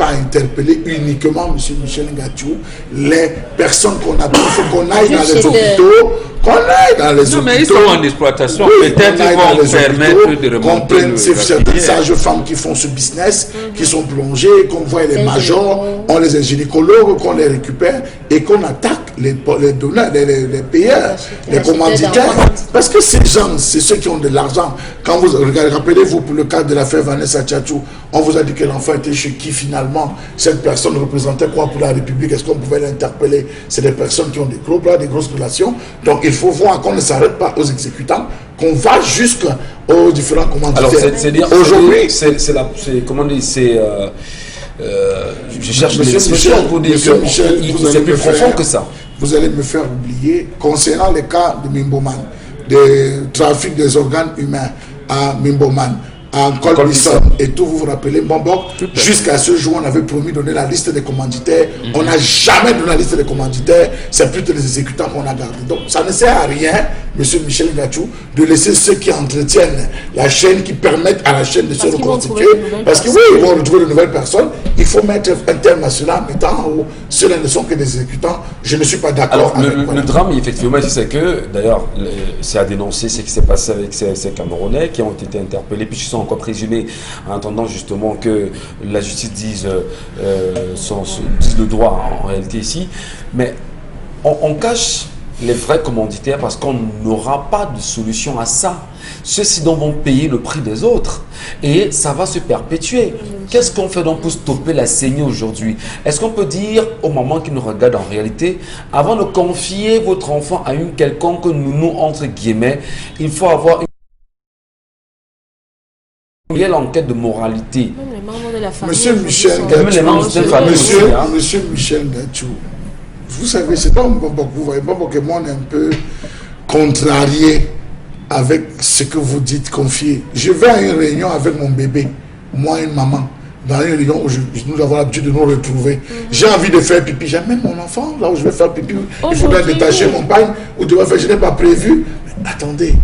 à interpeller uniquement, monsieur Michel Ngatiou, les personnes qu'on a. Il faut qu'on aille dans les hôpitaux, Non, mais ils sont en exploitation. Oui, peut-être qu'ils vont permettre de qu'on remonter prenne ces sages-femmes qui font ce business, qui sont plongées, qu'on voit les majors, on les gynécologues, qu'on les récupère et qu'on attaque les donneurs, les payeurs, les commanditaires. Parce que ces gens, c'est ceux qui ont de l'argent. Quand vous regardez, rappelez-vous pour le cas de l'affaire Vanessa Tchatchou, on vous a dit que l'enfant était chez qui finalement? Cette personne représentait quoi pour la République? Est-ce qu'on pouvait l'interpeller? C'est des personnes qui ont des gros bras, des grosses relations. Donc il faut voir qu'on ne s'arrête pas aux exécutants, qu'on va jusqu'aux différents commanditaires. Alors c'est-à-dire aujourd'hui, c'est comment dire, c'est je cherche l'expression pour dire que c'est plus profond que ça. Vous allez me faire oublier concernant les cas de Mimboman, des trafics des organes humains à Mimboman, en Colbison et tout, vous vous rappelez, Bombok, jusqu'à ce jour, on avait promis de donner la liste des commanditaires. On n'a jamais donné la liste des commanditaires, c'est plutôt les exécutants qu'on a gardés. Donc, ça ne sert à rien, monsieur Michel Ngatiou, de laisser ceux qui entretiennent la chaîne, qui permettent à la chaîne de se reconstituer. Parce que oui, ils vont retrouver de nouvelles personnes. Il faut mettre un terme à cela, mettant où ceux-là ne sont que des exécutants. Je ne suis pas d'accord avec le drame, effectivement, c'est que, d'ailleurs, c'est à dénoncer ce qui s'est passé avec ces Camerounais qui ont été interpellés, puis ils sont encore présumés en attendant justement que la justice dise le droit en réalité ici. Mais on cache les vrais commanditaires parce qu'on n'aura pas de solution à ça. Ceux-ci donc vont payer le prix des autres et ça va se perpétuer. Qu'est-ce qu'on fait donc pour stopper la saignée aujourd'hui? Est-ce qu'on peut dire aux mamans qui nous regardent en réalité, avant de confier votre enfant à une quelconque nounou entre guillemets, il faut avoir une enquête de moralité. Même les membres de la famille. Monsieur Michel Ngatiou, vous savez, c'est pas beaucoup, vous voyez, que moi on est un peu contrarié avec ce que vous dites, confier. Je vais à une réunion avec mon bébé, moi et une maman, dans une réunion où nous avons l'habitude de nous retrouver. J'ai envie de faire pipi, j'amène mon enfant, là où je vais faire pipi, il faudra détacher mon pagne, ou tu vas faire, je n'ai pas prévu. Mais attendez,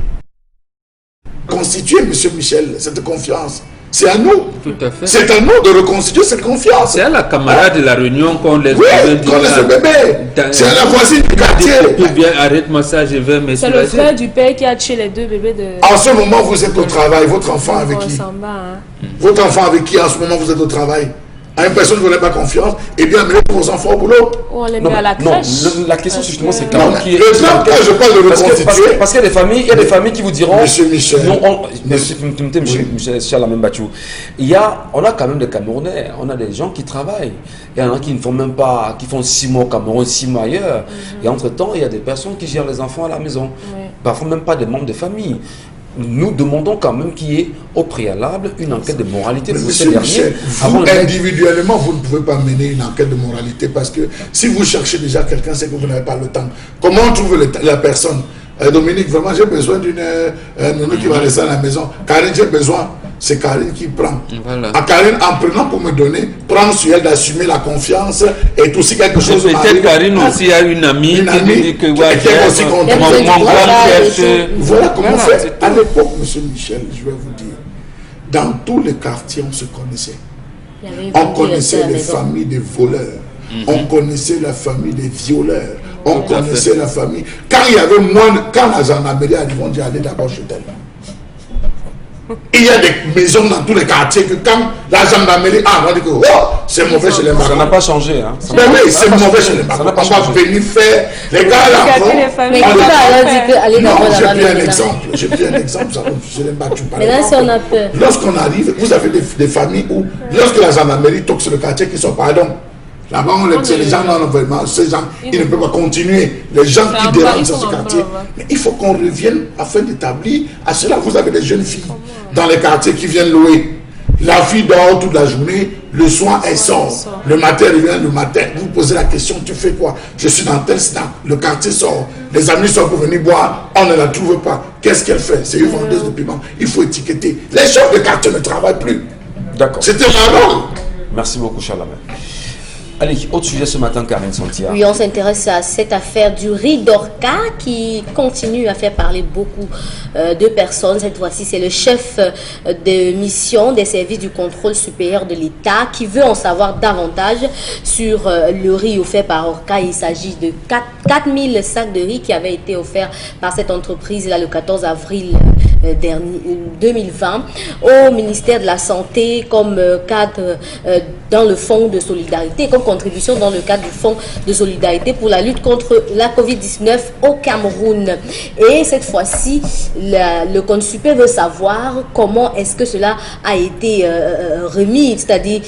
constituer, monsieur Michel, cette confiance. C'est à nous. Tout à fait. C'est à nous de reconstituer cette confiance. C'est à la camarade de la réunion qu'on laisse. Oui, qu'on laisse le bébé. C'est à la voisine du quartier. Bien, arrête-moi ça, je vais me C'est le frère du père qui a tué les deux bébés de... En ce moment, vous êtes au travail. Votre enfant avec qui? Votre enfant avec qui en ce moment vous êtes au travail? À une personne que vous n'avez pas confiance, et bien amenez vos enfants au boulot. On les met à la crèche. Non, la question justement c'est quand qui est... Quand je parle de reconstituer... Parce qu'il y a des familles qui vous diront... Monsieur Michel... Michel Lamembachou. On a quand même des Camerounais, on a des gens qui travaillent. Il y en a qui ne font même pas, qui font 6 mois au Cameroun, 6 mois ailleurs. Et entre-temps, il y a des personnes qui gèrent les enfants à la maison. Parfois même pas des membres de famille. Nous demandons quand même qu'il y ait au préalable une enquête de moralité pour ces derniers. Vous, individuellement, vous ne pouvez pas mener une enquête de moralité parce que si vous cherchez déjà quelqu'un, c'est que vous n'avez pas le temps. Comment on trouve la personne? Dominique, vraiment, j'ai besoin d'une nounou qui va rester à la maison. Karine, j'ai besoin. C'est Karine qui prend. Voilà. À Karine, en prenant pour me donner, prendre sur elle d'assumer la confiance et tout si quelque chose m'arrive. Peut-être Karine aussi a une amie qui lui dit que est aussi contente. Voilà comment on fait. À l'époque, monsieur Michel, je vais vous dire, dans tous les quartiers, on se connaissait. On connaissait les familles des voleurs. On connaissait la famille des violeurs. On connaissait la famille. Quand il y avait moins, quand la gendarmerie arrive, on dit allez d'abord chez elle. Il y a des maisons dans tous les quartiers que quand la gendarmerie on dit que c'est mauvais chez les Mbako. Ça n'a pas changé. Hein. Mais oui, c'est mauvais chez les Mbako. On va venir faire les gars là. Mais qui va alors dire que allez d'abord j'ai là-bas pris un maintenant? exemple. J'ai pris un exemple. Je n'aime pas. Mais là, si on a peur. Lorsqu'on arrive, vous avez des familles où, lorsque la gendarmerie toque sur le quartier, qui sont pardon. Là-bas, les gens, non, vraiment, ces gens, ils ne peuvent pas continuer. Les gens qui dérangent dans ce quartier. Mais il faut qu'on revienne afin d'établir. À cela, vous avez des jeunes filles dans les quartiers qui viennent louer. La fille dort toute la journée, le soir, elle sort. Le matin, elle revient le matin. Vous posez la question, tu fais quoi? Je suis dans tel snap. Le quartier sort. Les amis sont pour venir boire. On ne la trouve pas. Qu'est-ce qu'elle fait? C'est une vendeuse de piment. Il faut étiqueter. Les chefs de quartier ne travaillent plus. D'accord. C'était ma rôle. Merci beaucoup, Charlemagne. Allez, autre sujet ce matin, Karine Santia. Oui, on s'intéresse à cette affaire du riz d'Orca qui continue à faire parler beaucoup de personnes. Cette fois-ci, c'est le chef de mission des services du contrôle supérieur de l'État qui veut en savoir davantage sur le riz offert par Orca. Il s'agit de 4000 sacs de riz qui avaient été offerts par cette entreprise là, le 14 avril 2020 au ministère de la Santé comme cadre dans le fonds de solidarité, comme contribution dans le cadre du fonds de solidarité pour la lutte contre la COVID-19 au Cameroun. Et cette fois-ci, le CONSUPE veut savoir comment est-ce que cela a été remis, c'est-à-dire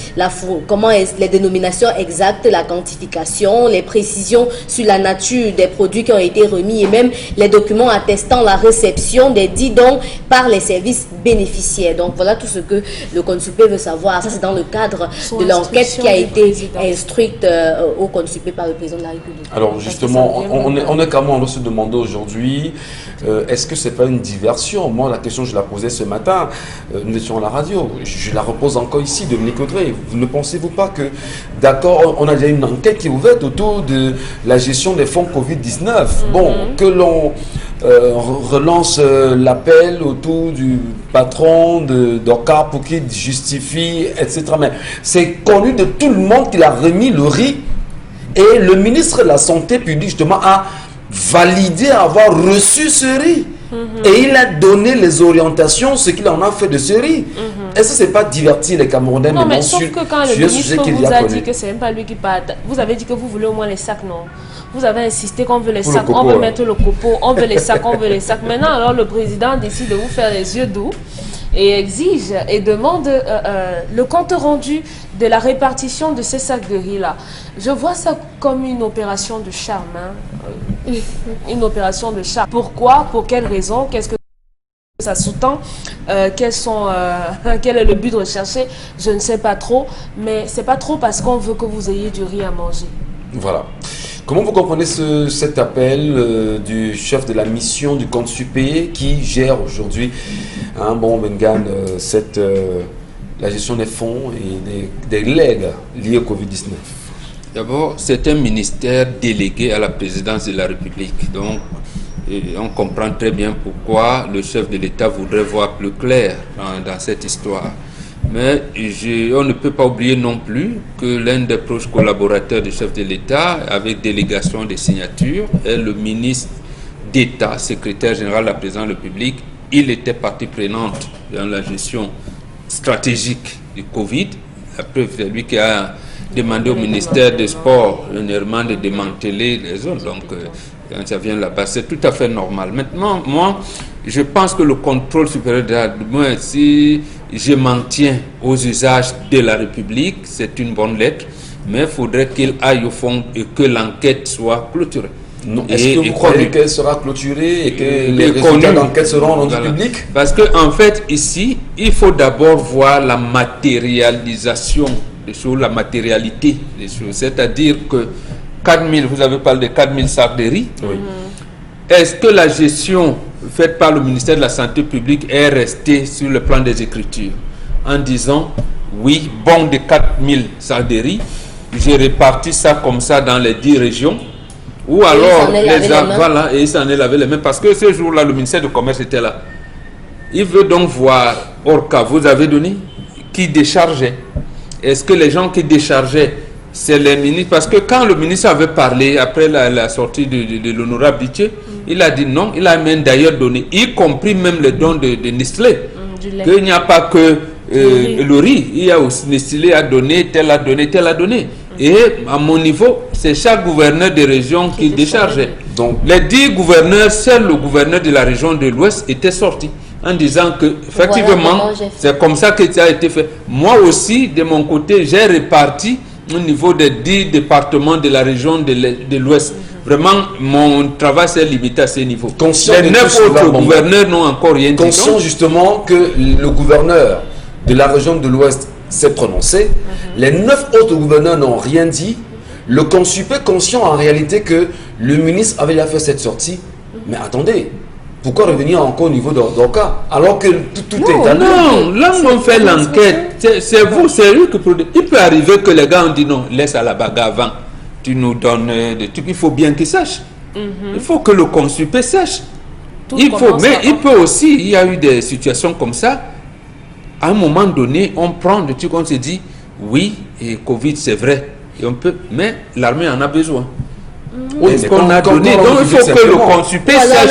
comment est les dénominations exactes, la quantification, les précisions sur la nature des produits qui ont été remis et même les documents attestant la réception des dits dons par les services bénéficiaires. Donc voilà tout ce que le CONSUPE veut savoir. Ça, c'est dans le cadre de l'enquête qui a été instruite au CONSUPE par le président de la République. Alors justement, on est comment on se demander aujourd'hui, est-ce que c'est pas une diversion? Moi, la question, je la posais ce matin, nous étions à la radio, je la repose encore ici, Dominique Audrey. Ne pensez-vous pas que, d'accord, on a déjà une enquête qui est ouverte autour de la gestion des fonds Covid-19. Bon, que l'on relance l'appel autour du patron d'Orca pour qu'il justifie, etc. Mais c'est connu de tout le monde qu'il a remis le riz et le ministre de la Santé publique justement a validé avoir reçu ce riz. Et il a donné les orientations, ce qu'il en a fait de ce riz. Est-ce que ce n'est pas divertir les Camerounais? Non, mais sauf que quand le ministre vous a dit que c'est même pas lui qui part, vous avez dit que vous voulez au moins les sacs, non? Vous avez insisté qu'on veut les sacs, on veut mettre le copeau, on veut les sacs, on veut les sacs. Maintenant, alors le président décide de vous faire les yeux doux et exige et demande le compte rendu de la répartition de ces sacs de riz-là. Je vois ça comme une opération de charme. Hein. Une opération de charme. Pourquoi? Pour quelle raison? Qu'est-ce que ça sous-tend? Quel est le but recherché? Je ne sais pas trop. Mais c'est pas trop parce qu'on veut que vous ayez du riz à manger. Voilà. Comment vous comprenez cet appel du chef de la mission du CONSUPE qui gère aujourd'hui, la gestion des fonds et des legs liés au Covid-19? D'abord, c'est un ministère délégué à la présidence de la République. Donc, on comprend très bien pourquoi le chef de l'État voudrait voir plus clair dans cette histoire. Mais on ne peut pas oublier non plus que l'un des proches collaborateurs du chef de l'État, avec délégation des signatures, est le ministre d'État, secrétaire général de la présidence de la République. Il était partie prenante dans la gestion stratégique du Covid. La preuve, c'est lui qui a demandé au ministère des Sports dernièrement de démanteler les zones. Donc, quand ça vient là-bas, c'est tout à fait normal. Maintenant, moi, je pense que le contrôle supérieur de l'État, moi, si je m'en tiens aux usages de la République, c'est une bonne lettre, mais il faudrait qu'il aille au fond et que l'enquête soit clôturée. Est-ce que vous croyez qu'elle sera clôturée et que les résultats d'enquête seront rendus publics? Parce qu'en fait, ici, il faut d'abord voir la matérialisation des choses, la matérialité des choses. C'est-à-dire que 4000, vous avez parlé de 4000 sacs de riz. Oui. Est-ce que la gestion faite par le ministère de la Santé publique est restée sur le plan des écritures en disant oui, bon de 4000 sacs de riz, j'ai réparti ça comme ça dans les 10 régions, ou alors voilà, et il s'en est lavé les mains parce que ce jour-là, le ministère du Commerce était là. Il veut donc voir Orca, vous avez donné, qui déchargeait. est-ce que les gens qui déchargeaient, c'est les ministres? Parce que quand le ministre avait parlé après la sortie de l'honorable Bittier, il a dit non, il a même d'ailleurs donné, y compris même le don de Nestlé, qu'il n'y a pas que le riz, il y a aussi Nestlé a donné, tel a donné, tel a donné. Et à mon niveau, c'est chaque gouverneur de région qui déchargeait. Donc les 10 gouverneurs, seul le gouverneur de la région de l'Ouest était sorti en disant que effectivement, c'est comme ça que ça a été fait. Moi aussi, de mon côté, j'ai réparti au niveau des 10 départements de la région de l'Ouest. Vraiment, mon travail s'est limité à ce niveau. Les 9 autres gouverneurs n'ont encore rien dit. Conscient justement que le gouverneur de la région de l'Ouest s'est prononcé, les 9 autres gouverneurs n'ont rien dit. Le Consup est conscient en réalité que le ministre avait déjà fait cette sortie. Mais attendez, pourquoi revenir encore au niveau d'Orca alors que tout est établi? Non, là on fait l'enquête. C'est vous, c'est lui qui produit. Il peut arriver que les gars ont dit non, laisse à la bagarre avant. Tu nous donnes des trucs. Il faut bien qu'ils sachent. Il faut que le Consup sache. Mais il peut aussi, il y a eu des situations comme ça. À un moment donné, on prend le truc, on se dit oui, et Covid c'est vrai. Et on peut, mais l'armée en a besoin. Est-ce qu'on a donné? Donc il faut que le Consup sache.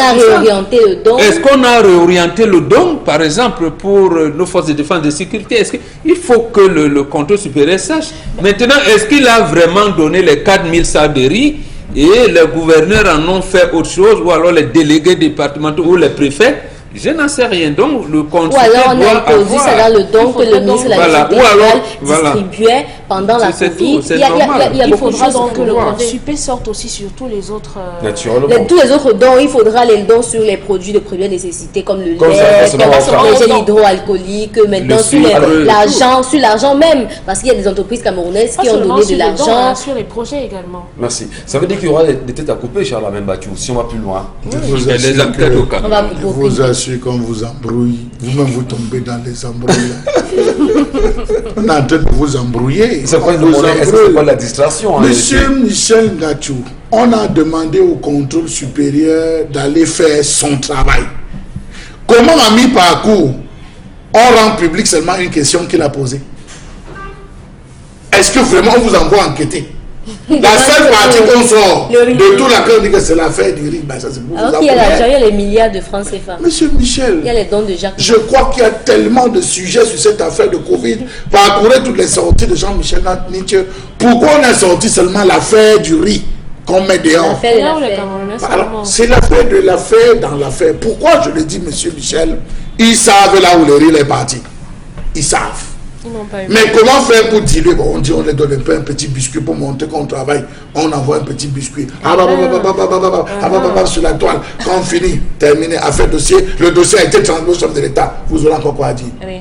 Est-ce qu'on a réorienté le don, par exemple, pour nos forces de défense et de sécurité? Il faut que le contrôle supérieur sache. Maintenant, est-ce qu'il a vraiment donné les 4000 sacs de riz et les gouverneurs en ont fait autre chose, ou alors les délégués départementaux ou les préfets? Je n'en sais rien. Donc, le Consup ou alors on a introduit ça dans le don que le ministre de la distribuait pendant la Covid. Il faudra donc que le Consup sorte aussi sur tous les autres... tous les autres dons, il faudra les dons sur les produits de première nécessité comme le lait, les gels hydroalcooliques, maintenant sur l'argent même. Parce qu'il y a des entreprises camerounaises qui ont donné de l'argent. Sur les projets également. Merci. Ça veut dire qu'il y aura des têtes à couper, Charles Membatou, si on va plus loin. Vous assure qu'on vous embrouille, vous-même vous tombez dans les embrouilles. On est en train de vous embrouiller. C'est pas la distraction. Monsieur Michel Ngatou, on a demandé au contrôle supérieur d'aller faire son travail. Comment à mi-parcours, on rend public seulement une question qu'il a posée? Est-ce que vraiment on vous envoie enquêter? La seule partie qu'on sort de tout l'accord dit que c'est l'affaire du riz. Ben ça, alors qu'il y a l'argent, il y a les milliards de francs CFA. Monsieur Michel, il y a les dons de Jacques. Je crois qu'il y a tellement de sujets sur cette affaire de Covid. Parcourez toutes les sorties de Jean-Michel Nietzsche. Pourquoi on a sorti seulement l'affaire du riz qu'on met dehors? C'est l'affaire de l'affaire dans l'affaire. Pourquoi je le dis, monsieur Michel? Ils savent là où le riz est parti. Ils savent. Mais comment faire pour diluer? Bon, on dit on les donne un petit biscuit pour montrer qu'on travaille. On envoie un petit biscuit. Sur la toile. Quand on finit, terminé, affaire dossier, le dossier a été transmis au chef de l'État. Vous aurez encore quoi à dire? Oui.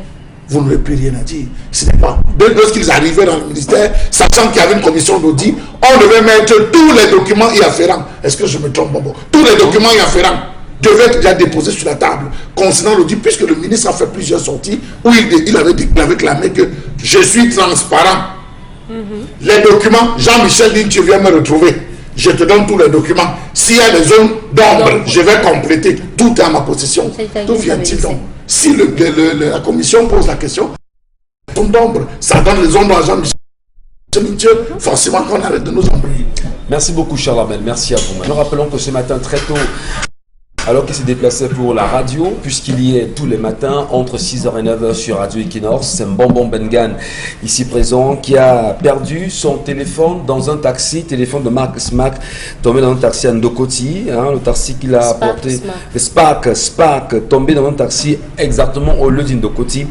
Vous n'aurez plus rien à dire. Ce n'est pas. Lorsqu'ils arrivaient dans le ministère, sachant qu'il y avait une commission d'audit, on devait mettre tous les documents y afférents. Est-ce que je me trompe? Bon, tous les documents y afférents devait être déjà déposé sur la table concernant l'audit, puisque le ministre a fait plusieurs sorties où il avait clamé que je suis transparent. Les documents, Jean-Michel dit, tu viens me retrouver, je te donne tous les documents. S'il y a des zones d'ombre, je vais compléter. Tout est à ma possession. D'où vient-il donc? Si la commission pose la question, zone d'ombre, ça donne les zones d'argent. Forcément qu'on arrête de nous embrouiller. Merci beaucoup Charles Abel, merci à vous. Nous rappelons que ce matin très tôt, alors qu'il s'est déplacé pour la radio, puisqu'il y est tous les matins entre 6h et 9h sur Radio Equinox, c'est Mbonbon Bengan, ici présent, qui a perdu son téléphone dans un taxi, téléphone de marque Smack, tombé dans un taxi à Ndokoti, le taxi qu'il a apporté, Spark, tombé dans un taxi exactement au lieu d'Indokoti,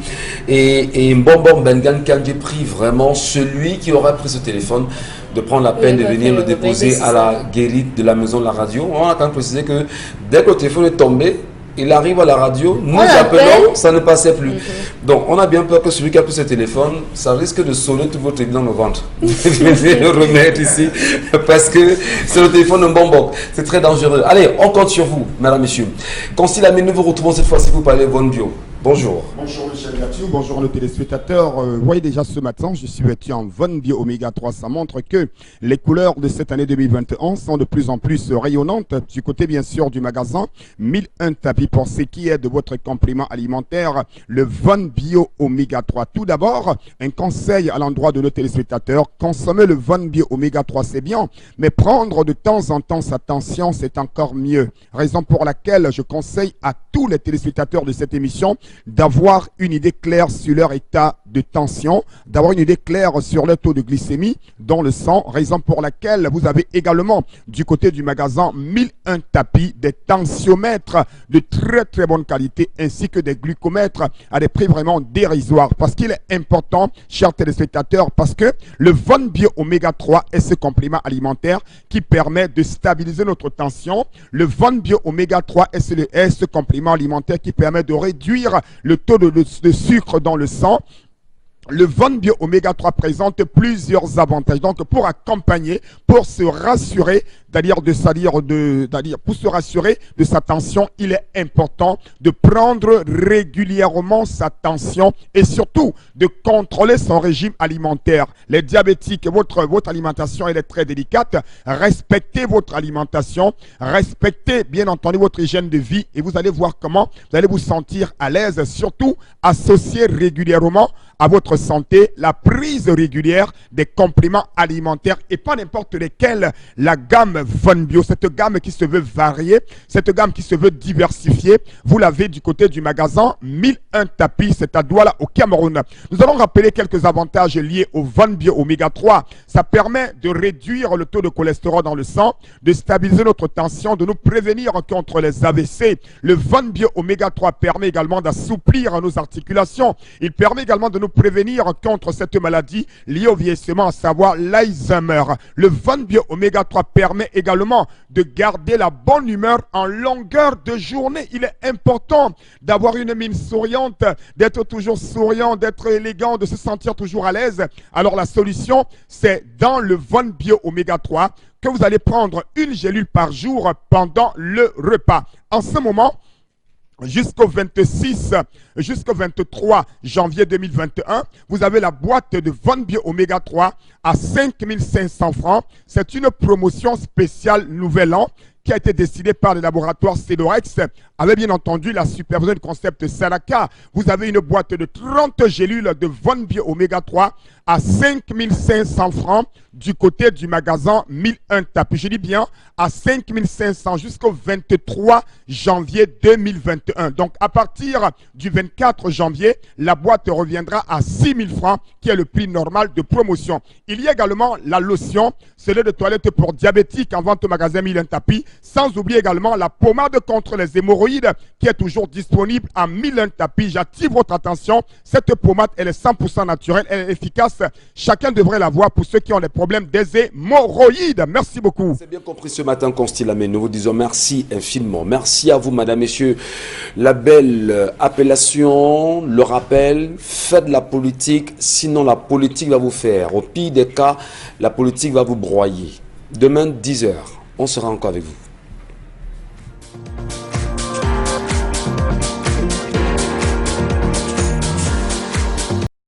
et Mbonbon Bengan qui a pris vraiment celui qui aurait pris ce téléphone, de prendre la peine de venir le déposer à la guérite de la maison de la radio. On a quand même précisé que dès que le téléphone est tombé, il arrive à la radio, nous appelons, ça ne passait plus. Donc on a bien peur que celui qui a pris ce téléphone, ça risque de sonner tout votre dans le ventre. Venez le remettre ici, parce que c'est le téléphone de Mbonbon. C'est très dangereux. Allez, on compte sur vous, mesdames, messieurs. Quand il a mis, nous vous retrouvons cette fois-ci pour parler de Von Bio. Bonjour. Bonjour Michel Gathiou, bonjour nos téléspectateurs. Vous voyez déjà ce matin, je suis vêtu en Von Bio Oméga 3. Ça montre que les couleurs de cette année 2021 sont de plus en plus rayonnantes. Du côté bien sûr du magasin, 1001 tapis pour ce qui est de votre complément alimentaire, le Von Bio Oméga 3. Tout d'abord, un conseil à l'endroit de nos téléspectateurs. Consommer le Von Bio Oméga 3 c'est bien, mais prendre de temps en temps sa tension c'est encore mieux. Raison pour laquelle je conseille à tous les téléspectateurs de cette émission d'avoir une idée claire sur leur état de tension, d'avoir une idée claire sur le taux de glycémie dans le sang, raison pour laquelle vous avez également du côté du magasin 1001 tapis, des tensiomètres de très très bonne qualité ainsi que des glucomètres à des prix vraiment dérisoires. Parce qu'il est important, chers téléspectateurs, parce que le Von Bio Oméga 3 est ce complément alimentaire qui permet de stabiliser notre tension. Le Von Bio Oméga 3 est ce complément alimentaire qui permet de réduire le taux de sucre dans le sang. Le Von Bio Oméga 3 présente plusieurs avantages. Donc, pour accompagner, pour se rassurer, pour se rassurer de sa tension, il est important de prendre régulièrement sa tension et surtout de contrôler son régime alimentaire. Les diabétiques, votre alimentation, elle est très délicate. Respectez votre alimentation, respectez bien entendu votre hygiène de vie et vous allez voir comment vous allez vous sentir à l'aise. Surtout, associez régulièrement à votre santé la prise régulière des compléments alimentaires et pas n'importe lesquels. La gamme Von Bio, cette gamme qui se veut variée, cette gamme qui se veut diversifiée, vous l'avez du côté du magasin 1001 tapis, c'est à Douala au Cameroun. Nous allons rappeler quelques avantages liés au Von Bio Oméga 3. Ça permet de réduire le taux de cholestérol dans le sang, de stabiliser notre tension, de nous prévenir contre les AVC. Le Von Bio Oméga 3 permet également d'assouplir nos articulations. Il permet également de nous prévenir contre cette maladie liée au vieillissement, à savoir l'Alzheimer. Le Von Bio Oméga 3 permet également de garder la bonne humeur en longueur de journée. Il est important d'avoir une mine souriante, d'être toujours souriant, d'être élégant, de se sentir toujours à l'aise. Alors la solution, c'est dans le Von Bio Oméga 3 que vous allez prendre une gélule par jour pendant le repas. En ce moment, jusqu'au 23 janvier 2021, vous avez la boîte de Von Bio Oméga 3 à 5500 francs. C'est une promotion spéciale Nouvel An qui a été décidée par le laboratoire Cedorex avec bien entendu la supervision du concept Salaka. Vous avez une boîte de 30 gélules de Von Bio Oméga 3 à 5500 francs du côté du magasin 1001 tapis. Je dis bien à 5500 jusqu'au 23 janvier 2021. Donc à partir du 24 janvier, la boîte reviendra à 6000 francs qui est le prix normal de promotion. Il y a également la lotion, c'est de toilette pour diabétiques en vente au magasin 1001 tapis. Sans oublier également la pommade contre les hémorroïdes qui est toujours disponible à 1001 tapis. J'attire votre attention. Cette pommade, elle est 100% naturelle, elle est efficace. Chacun devrait la voir pour ceux qui ont des problèmes des hémorroïdes. Merci beaucoup. C'est bien compris ce matin, Constilamé. Nous vous disons merci infiniment. Merci à vous, madame, messieurs. La belle appellation, le rappel, faites de la politique, sinon la politique va vous faire. Au pire des cas, la politique va vous broyer. Demain, 10h, on sera encore avec vous.